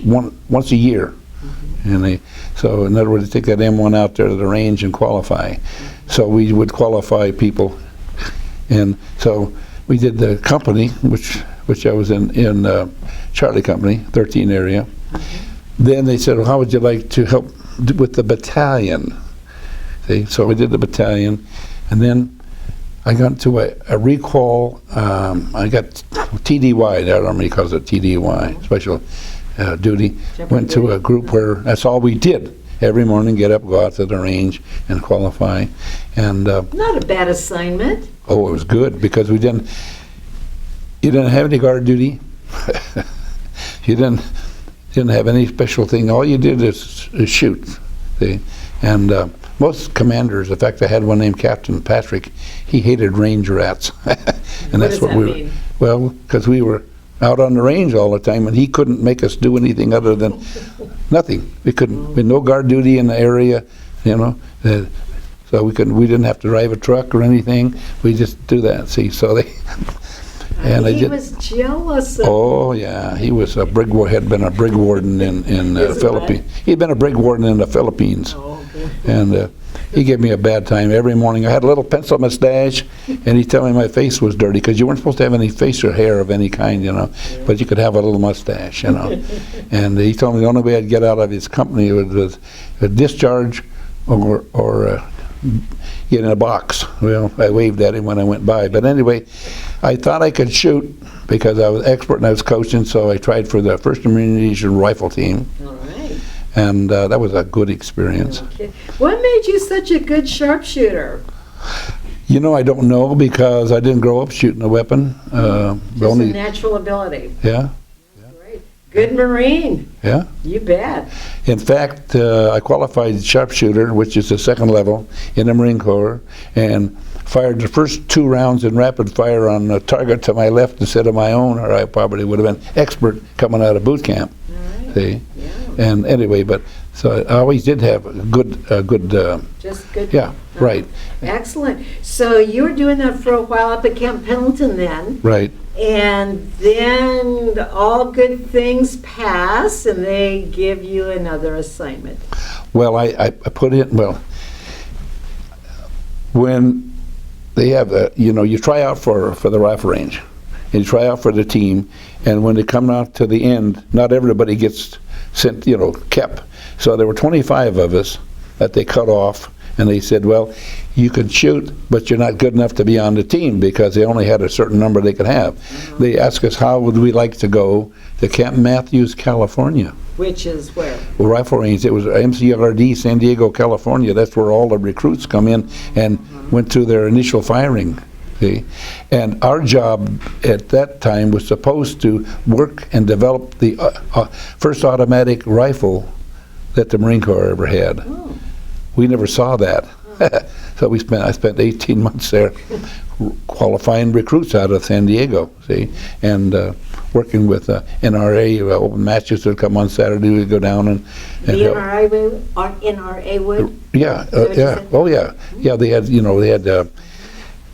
once a year. Mm-hmm. And so in other words, they take that M1 out there to the range and qualify. Mm-hmm. So we would qualify people, and so we did the company, which I was in Charlie Company, 13 area. Mm-hmm. Then they said, well, how would you like to help with the battalion? See, so we did the battalion, and then I got to a recall. I got TDY, the Army calls it TDY, special duty. Went to a group where that's all we did. Every morning, get up, go out to the range, and qualify. And not a bad assignment. Oh, it was good because you didn't have any guard duty. You didn't have any special thing. All you did is shoot. See? And most commanders, in fact, I had one named Captain Patrick. He hated range rats, and that's what we were. Well, because we were out on the range all the time, and he couldn't make us do anything other than nothing. We couldn't. We had no guard duty in the area, so we couldn't. We didn't have to drive a truck or anything. We just do that. See, so they. And he was jealous of Oh yeah, he was had been a brig warden in the Philippines. He'd been a brig warden in the Philippines. Oh, okay. And he gave me a bad time every morning. I had a little pencil mustache, and he'd tell me my face was dirty because you weren't supposed to have any face or hair of any kind, Yeah. But you could have a little mustache, And he told me the only way I'd get out of his company was a discharge or get in a box. Well, I waved at him when I went by. But anyway, I thought I could shoot because I was expert and I was coaching, so I tried for the 1st Indonesian Rifle Team. All right. And that was a good experience. Okay. What made you such a good sharpshooter? I don't know because I didn't grow up shooting a weapon. Just a natural ability. Yeah. Great. Good Marine. Yeah. You bet. In fact, I qualified sharpshooter, which is the 2nd level in the Marine Corps, and fired the first 2 rounds in rapid fire on a target to my left instead of my own, or I probably would have been expert coming out of boot camp. All right. See? Yeah. And anyway, so I always did have a good. Just good. Yeah. Right. Excellent. So you were doing that for a while up at Camp Pendleton then. Right. And then all good things pass, and they give you another assignment. Well, I put in, when they have you try out for the rifle range, and you try out for the team, and when they come out to the end, not everybody gets sent, kept. So there were 25 of us that they cut off, and they said, well, you can shoot, but you're not good enough to be on the team because they only had a certain number they could have. Mm-hmm. They asked us how would we like to go to Camp Mathias, California. Which is where? Well, rifle range. It was MCRD, San Diego, California. That's where all the recruits come in and went through their initial firing. See? And our job at that time was supposed to work and develop the first automatic rifle that the Marine Corps ever had. Oh. We never saw that. So I spent 18 months there qualifying recruits out of San Diego, see, and working with NRA, open matches would come on Saturday, we'd go down and The help. NRA would? Yeah, Is that what you yeah, said? oh yeah. Yeah, they had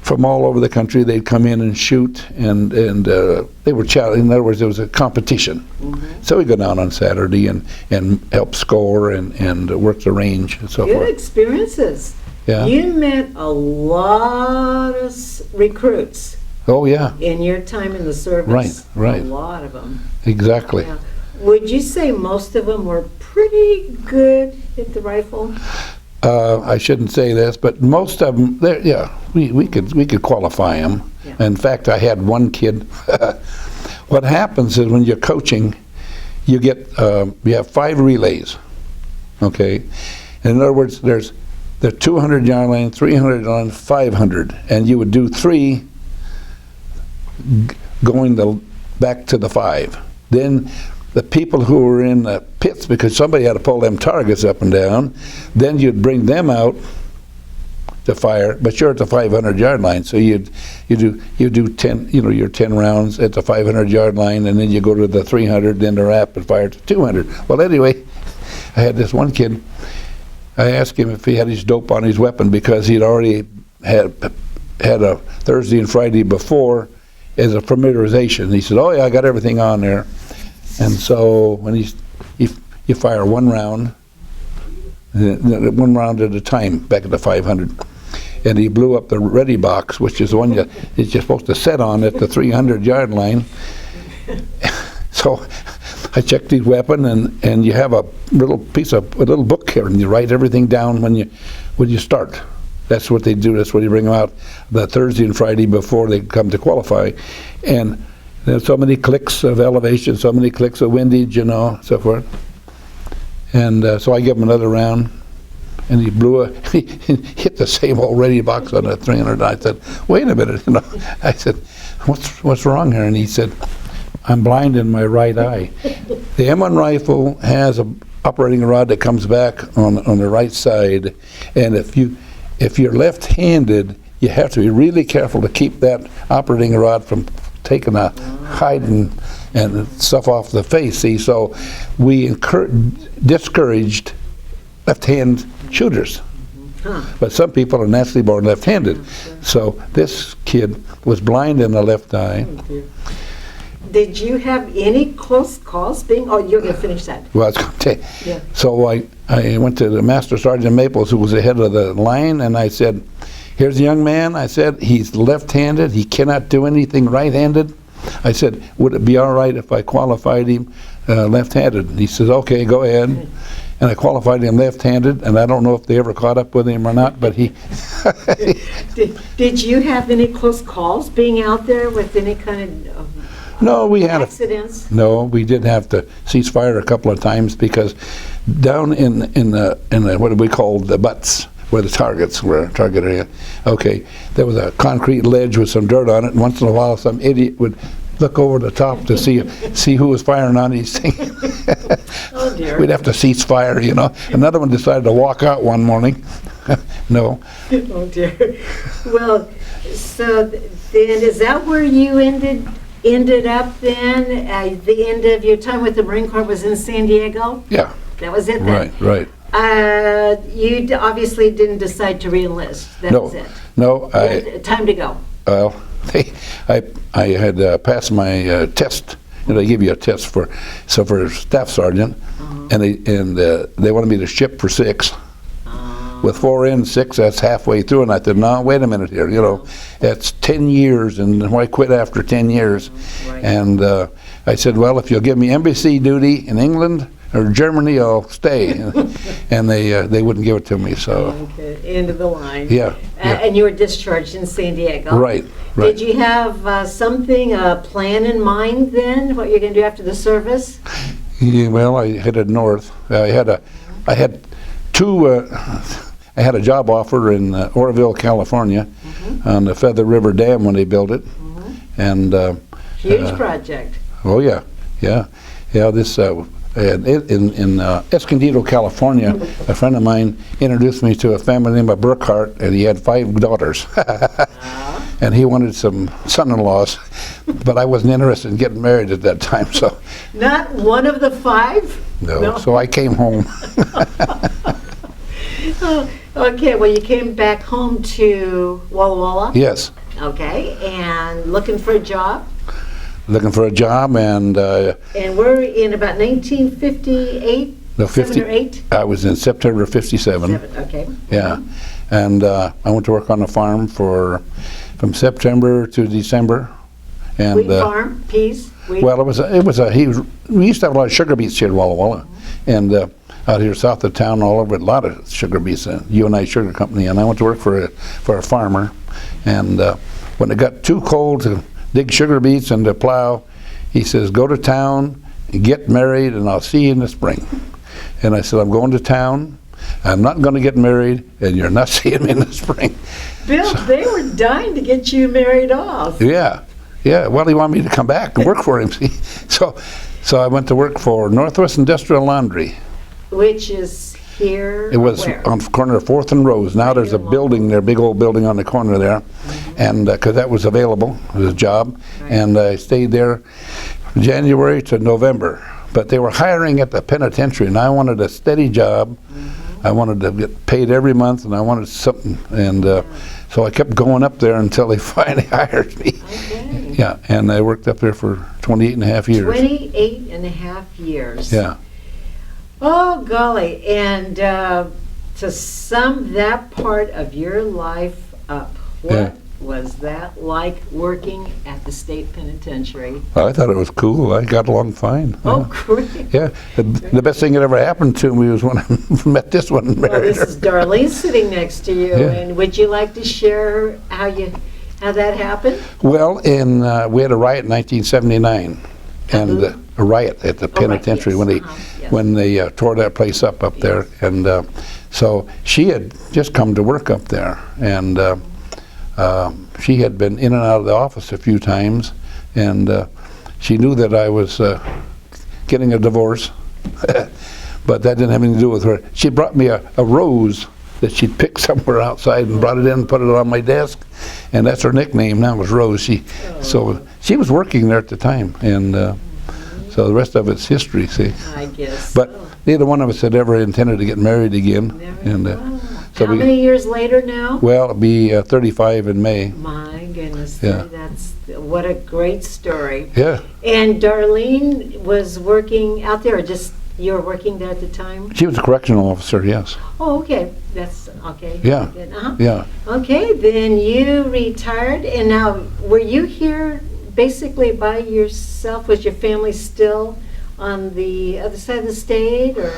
from all over the country, they'd come in and shoot, and they were challenging. In other words, there was a competition. So we'd go down on Saturday and help score and work the range and so Good forth. experiences. Yeah. You met a lot of recruits Oh yeah, in your time in the service. Right, right. A lot of them. exactly. Yeah. Would you say most of them were pretty good at the rifle? I shouldn't say this, but most of them, we could qualify them. Yeah. In fact, I had one kid. What happens is when you're coaching, you have 5 relays. Okay, and in other words, there's the 200-yard line, 300-yard line, 500, and you would do 3 going back to the 5. Then the people who were in the pits, because somebody had to pull them targets up and down, then you'd bring them out to fire, but you're at the 500-yard line, so you do 10, your 10 rounds at the 500-yard line, and then you go to the 300, then the rapid fire to 200. Well, anyway, I had this one kid. I asked him if he had his dope on his weapon because he'd already had a Thursday and Friday before as a familiarization. He said, "Oh yeah, I got everything on there." And so when you fire 1 round, 1 round at a time back at the 500, and he blew up the ready box, which is the one that you're supposed to set on at the 300-yard line. So I checked his weapon, and you have a little book here, and you write everything down when you start. That's what they do. That's what you bring them out the Thursday and Friday before they come to qualify, and there's so many clicks of elevation, so many clicks of windage, so forth. And so I give him another round, and he he hit the same old ready box on the 300. I said, "Wait a minute," I said, "What's wrong here?" And he said, "I'm blind in my right eye." The M1 rifle has a operating rod that comes back on the right side, and if you're left-handed, you have to be really careful to keep that operating rod from taking a hide and stuff off the face. See, so we discouraged left-hand shooters. But some people are naturally born left-handed. So this kid was blind in the left eye. Did you have any close calls being? Oh, you're going to finish that. Well, I was going to tell you. Yeah. So I went to the Master Sergeant Maples, who was the head of the line, and I said, "Here's a young man," I said, "he's left-handed, he cannot do anything right-handed." I said, "Would it be all right if I qualified him left-handed?" And he says, "Okay, go ahead." And I qualified him left-handed, and I don't know if they ever caught up with him or not, but he... Did you have any close calls being out there with any kind of No, we had accidents? No, we did have to cease fire a couple of times because down in the what we call the butts, where the targets were, target area, okay, there was a concrete ledge with some dirt on it, and once in a while some idiot would look over the top to see who was firing on these things. Oh dear. We'd have to cease fire, Another one decided to walk out one morning. No. Oh dear. Well, so then is that where you ended up then? The end of your time with the Marine Corps was in San Diego? Yeah. That was it then? Right. You obviously didn't decide to re-enlist. That was it. No, Time to go. Well, I had passed my test, and they give you a test for staff sergeant, and they wanted me to ship for 6. With 4 in, 6, that's halfway through, and I said, "No, wait a minute here, that's 10 years, and why quit after 10 years?" Right. And I said, "Well, if you'll give me embassy duty in England or Germany, I'll stay." And they wouldn't give it to me, so. Okay, end of the line. Yeah. And you were discharged in San Diego. Right. Did you have a plan in mind then, what you're going to do after the service? Yeah, well, I headed north. I had a job offer in Oroville, California, on the Feather River Dam when they built it, and Huge project. oh yeah, Yeah, yeah. This in Escondido, California, a friend of mine introduced me to a family named Burkhart, and he had 5 daughters, and he wanted some son-in-laws, but I wasn't interested in getting married at that time, so Not one of the 5? no. So I came home. Oh, okay, well, you came back home to Walla Walla? Yes, Okay, and looking for a job? looking for a job, and And we're in about 1958? no, 7 or 8? I was in September of '57. 7, okay. Yeah, and I went to work on a farm from September to December, and Wheat farm, peas, wheat? well, we used to have a lot of sugar beets here in Walla Walla, and out here south of town, all over, a lot of sugar beets. UNI Sugar Company, and I went to work for a farmer, and when it got too cold to dig sugar beets and to plow, he says, "Go to town, get married, and I'll see you in the spring." And I said, "I'm going to town. I'm not going to get married, and you're not seeing me in the spring." Bill, they were dying to get you married off. Yeah, yeah. Well, he wanted me to come back and work for him. See, so I went to work for Northwest Industrial Laundry. Which is here? It was where? on the corner of 4th and Rose. Now there's a building there, big old building on the corner there, and because that was available, it was a job, and I stayed there from January to November. But they were hiring at the penitentiary, and I wanted a steady job. I wanted to get paid every month, and I wanted something, and so I kept going up there until they finally hired me. Okay. Yeah, and I worked up there for 28 and a half years. 28 and a half years. Yeah. Oh, golly. And to sum that part of your life up, what Yeah. was that like working at the state penitentiary? I thought it was cool. I got along fine. Oh, great. Yeah, the best thing that ever happened to me was when I met this one and Well, married this her. is Darlene sitting next to you, Yeah. and would you like to share how that happened? Well, we had a riot in 1979, and a riot at the penitentiary yes. Yes. when they tore that place up there, and so she had just come to work up there, and she had been in and out of the office a few times, and she knew that I was getting a divorce, but that didn't have anything to do with her. She brought me a rose that she'd picked somewhere outside and brought it in and put it on my desk, and that's her nickname now, was Rose. So she was working there at the time, and so the rest of it's history, see. I guess. But neither one of us had ever intended to get married again. And so how many years later now? well, it'll be 35 in May. My goodness, Yeah. that's what a great story. Yeah, And Darlene was working out there, or just you were working there at the time? she was a correctional officer, yes. Oh, okay, that's okay. Yeah. Good. Uh-huh. Yeah. Okay, then you retired, and now were you here basically by yourself? Was your family still on the other side of the state, or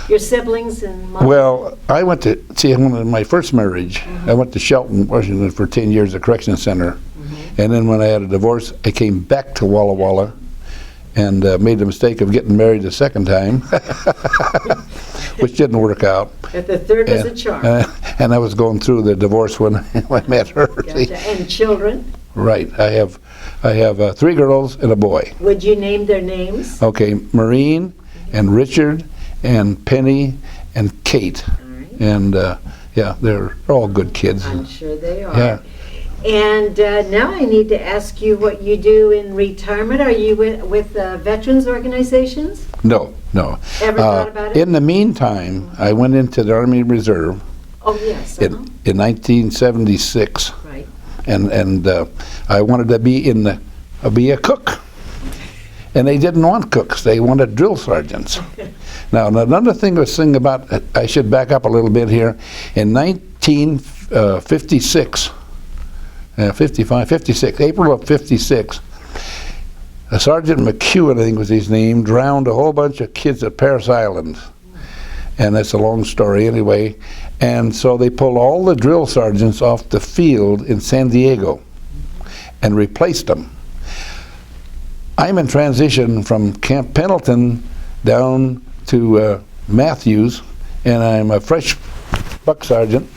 your siblings and mom? Well, I went to, see, in my first marriage, I went to Shelton, Washington for 10 years at Correction Center. And then when I had a divorce, I came back to Walla Walla and made the mistake of getting married a second time, which didn't work out. But the third was a charm. And I was going through the divorce when I met her. see. Gotcha. And children? Right. I have 3 girls and a boy. Would you name their names? Okay, Maureen and Richard and Penny and Kate. All right. And yeah, they're all good kids. I'm sure they are. Yeah. And now I need to ask you what you do in retirement. Are you with veterans organizations? No. Ever thought about it? In the meantime, I went into the Army Reserve Oh, yes. in 1976, Right. and I wanted to be be a cook. And they didn't want cooks; they wanted drill sergeants. Now, another thing about, I should back up a little bit here. In 1956, 56, April of 56, Sergeant McEwen, I think was his name, drowned a whole bunch of kids at Parris Island. And that's a long story anyway. And so they pulled all the drill sergeants off the field in San Diego and replaced them. I'm in transition from Camp Pendleton down to Mathias, and I'm a fresh buck sergeant,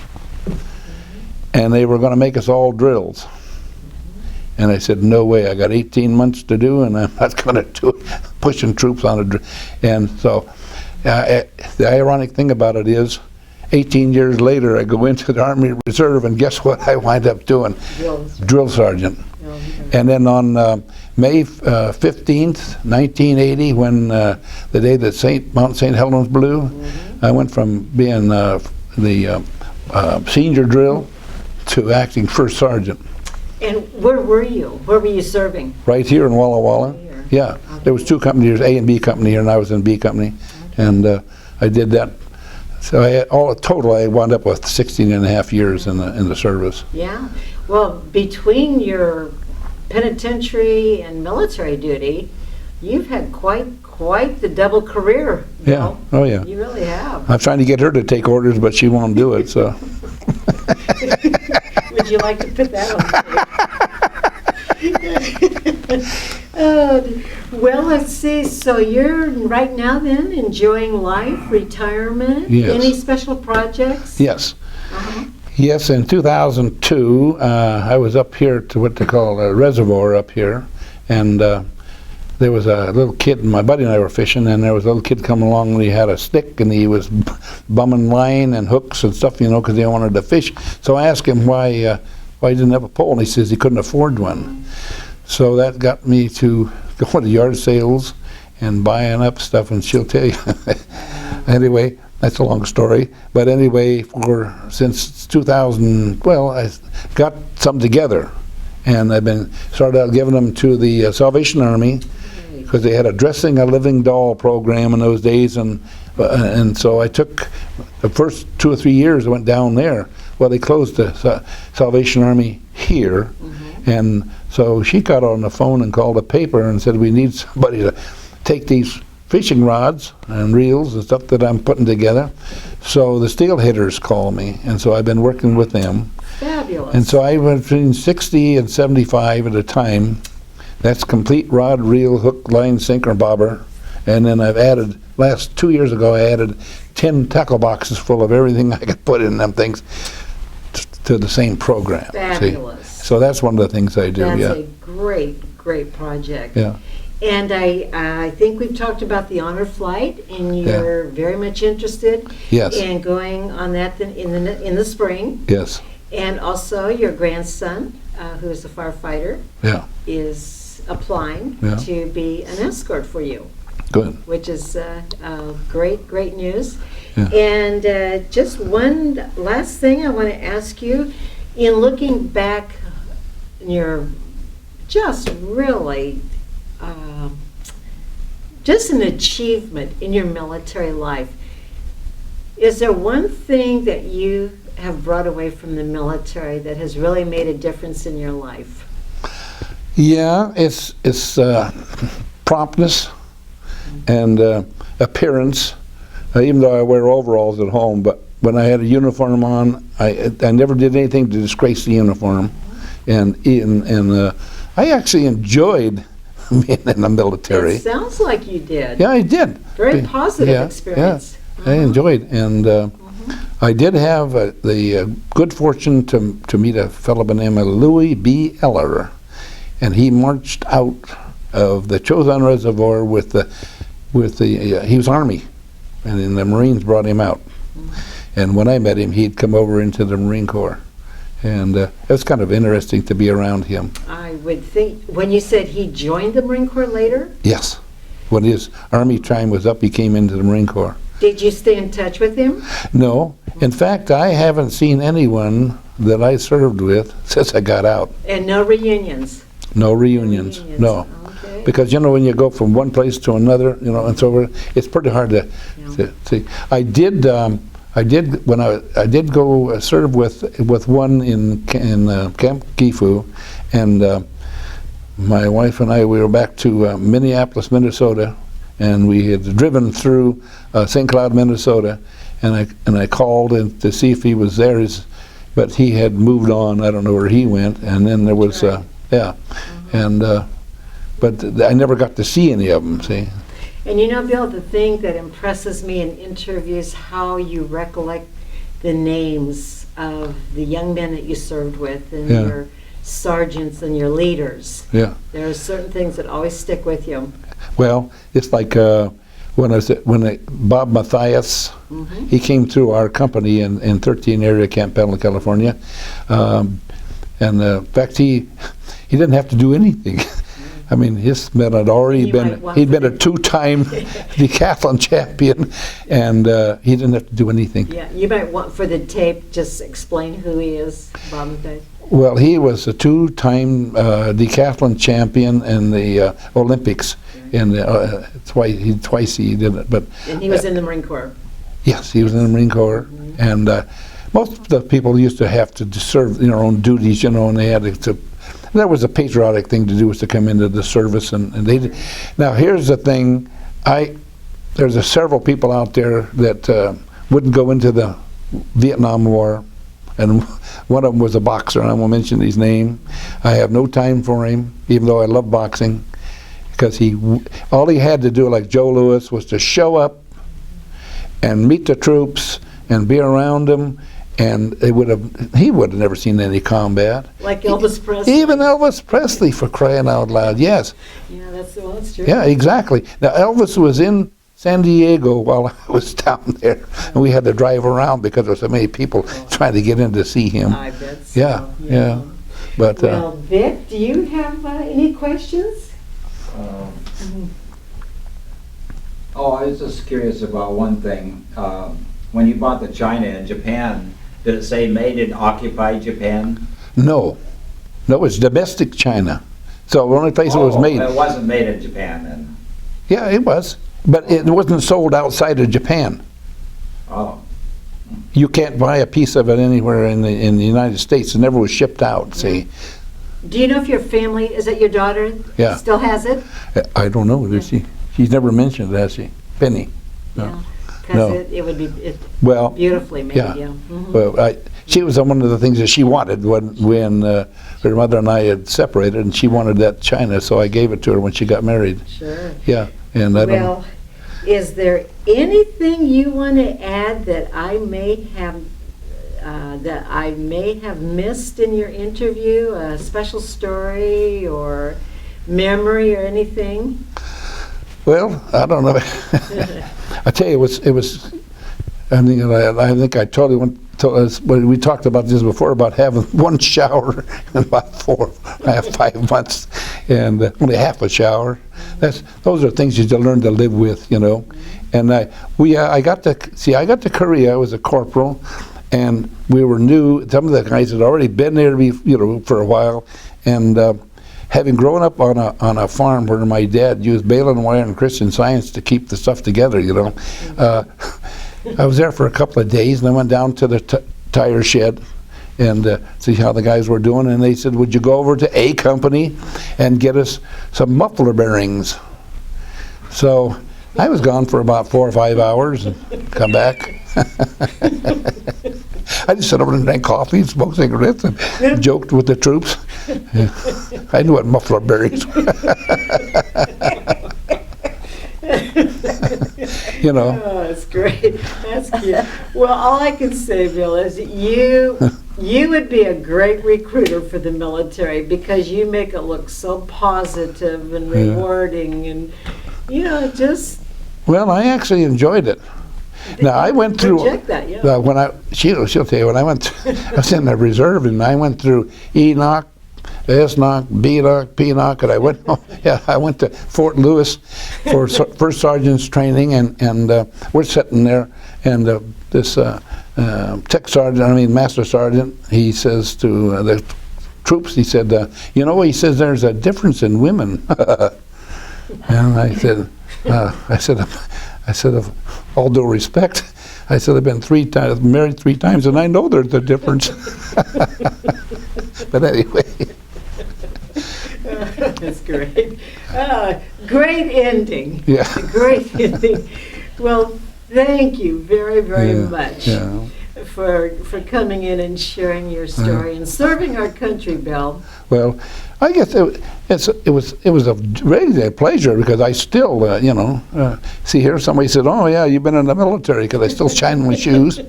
and they were going to make us all drills. And I said, no way, I got 18 months to do, and I'm not going to do it, pushing troops on a... And so, the ironic thing about it is, 18 years later, I go into the Army Reserve, and guess what I wind up doing? Drill sergeant. And then on May 15th, 1980, when the day that Mount St. Helens blew, I went from being the senior drill to acting first sergeant. And where were you? Where were you serving? Right here in Walla Walla. Here. Yeah, there was two companies, A and B company here, and I was in B company, and I did that. So all total, I wound up with 16 and a half years in the service. Yeah. Well, between your penitentiary and military duty, you've had quite the double career. Yeah. Oh yeah. You really have. I'm trying to get her to take orders, but she won't do it. So. Would you like to put that on the tape? Well, let's see. So you're right now then enjoying life, retirement? Yes. Any special projects? Yes. Uh-huh. Yes, in 2002, I was up here to what they call a reservoir up here, and there was a little kid, and my buddy and I were fishing, and there was a little kid coming along, and he had a stick, and he was bumming line and hooks and stuff, because he wanted to fish. So I asked him why he didn't have a pole, and he says he couldn't afford one. So that got me to go to yard sales and buying up stuff, and she'll tell you. Anyway, that's a long story. But anyway, since 2000, I got some together, and I've been started out giving them to the Salvation Army, because they had a Dressing a Living Doll program in those days, and so I took the first 2 or 3 years I went down there. Well, they closed the Salvation Army here, and so she got on the phone and called the paper and said, we need somebody to take these fishing rods and reels and stuff that I'm putting together. So the steel hitters called me, and so I've been working with them. Fabulous. And so I went between 60 and 75 at a time. That's complete rod, reel, hook, line, sinker, bobber. And then I've added, last 2 years ago, I added 10 tackle boxes full of everything I could put in them things to the same program. Fabulous. See? So that's one of the things I do, That's a great project. Yeah. And I think we've talked about the honor flight, and you're very much interested Yes. in going on that in the spring. Yes. And also your grandson, who is a firefighter, Yeah. is applying Yeah. to be an escort for you, Good. which is great news. Yeah. And just one last thing I want to ask you, in looking back, you're just really just an achievement in your military life. Is there one thing that you have brought away from the military that has really made a difference in your life? Yeah, it's promptness and appearance. Even though I wear overalls at home, but when I had a uniform on, I never did anything to disgrace the uniform, and I actually enjoyed being in the military. It sounds like you did. Yeah, I did. Very positive experience. Yeah, I enjoyed, and I did have the good fortune to meet a fellow by the name of Louie B. Eller, and he marched out of the Chosin Reservoir with the he was Army, and then the Marines brought him out. And when I met him, he'd come over into the Marine Corps, and it was kind of interesting to be around him. I would think, when you said he joined the Marine Corps later? Yes. When his Army time was up, he came into the Marine Corps. Did you stay in touch with him? No. In fact, I haven't seen anyone that I served with since I got out. And no reunions? No reunions, no. Okay. Because, when you go from one place to another, and so it's pretty hard to see. I did go serve with one in Camp Gifu, and my wife and I, we were back to Minneapolis, Minnesota, and we had driven through St. Cloud, Minnesota, and I called in to see if he was there, but he had moved on. I don't know where he went, and then there was but I never got to see any of them. See. And Bill, the thing that impresses me in interviews, how you recollect the names of the young men that you served with, and sergeants and your leaders. Yeah. There are certain things that always stick with you. Well, it's like Bob Mathias, he came through our company in 13 area Camp Pendleton, California, and in fact he didn't have to do anything. I mean, his men had already he'd been a 2-time decathlon champion, and he didn't have to do anything. Yeah, you might want for the tape just explain who he is, Bob Mathias. Well, he was a 2-time decathlon champion in the Olympics. And twice he did it, but And he was in the Marine Corps. yes, he was in the Marine Corps, and most of the people used to have to serve their own duties, and they had to. That was a patriotic thing to do, was to come into the service, and they did. Now here's the thing, there's several people out there that wouldn't go into the Vietnam War, and one of them was a boxer, and I won't mention his name. I have no time for him, even though I love boxing. Because all he had to do, like Joe Louis, was to show up and meet the troops and be around them, and he would have never seen any combat. Like Elvis Presley. Even Elvis Presley, for crying out loud, yes. Yeah, that's true. Yeah, exactly. Now Elvis was in San Diego while I was down there, and we had to drive around because there were so many people trying to get in to see him. I bet so. Yeah. But well, Vic, do you have any questions? I was just curious about one thing. When you bought the China in Japan, did it say made in occupied Japan? no, it's domestic China. So the only place it was made. It wasn't made in Japan then. Yeah, it was, but it wasn't sold outside of Japan. Oh, You can't buy a piece of it anywhere in the United States. It never was shipped out. See, Do you know if your family, is it your daughter? Yeah. Still has it? I don't know. Does she? She's never mentioned it, has she? Penny. No. Because No. it would be Well, beautifully made, yeah. yeah. Mhm. well, she was one of the things that she wanted when her mother and I had separated, and she wanted that china, so I gave it to her when she got married. Sure. Yeah, and I don't. Well, is there anything you want to add that I may have missed in your interview? A special story or memory or anything? Well, I don't know. I tell you, it was. I mean, I think I totally went. We talked about this before about having one shower in about 5 months, and only half a shower. Those are things you just learn to live with, And I got to Korea. I was a corporal, and we were new. Some of the guys had already been there, for a while, and having grown up on a farm where my dad used baling wire and Christian Science to keep the stuff together, I was there for a couple of days, and I went down to the tire shed and see how the guys were doing, and they said, would you go over to A Company and get us some muffler bearings? So I was gone for about 4 or 5 hours and come back. I just sat over and drank coffee and smoked cigarettes and joked with the troops. I knew what muffler bearings were. Oh, that's great. That's cute. Well, all I can say, Bill, is you would be a great recruiter for the military because you make it look so positive and rewarding, and just. Well, I actually enjoyed it. Now I went through. Project that, yeah. She'll tell you when I went. I was in the reserve, and I went through ENOC, S-NOC, B-NOC, P-NOC, and I went to Fort Lewis for first sergeant's training, and we're sitting there, and this master sergeant, he says to the troops, he said, he says there's a difference in women. And I said, of all due respect, I said, I've been married 3 times, and I know there's a difference. But anyway. That's great. Great ending. Yeah. Great ending. Well, thank you very, very much for coming in and sharing your story and serving our country, Bill. Well, I guess it was really a pleasure because I still, see here somebody said, "Oh yeah, you've been in the military," because I still shine my shoes.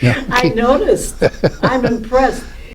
I noticed. I'm impressed.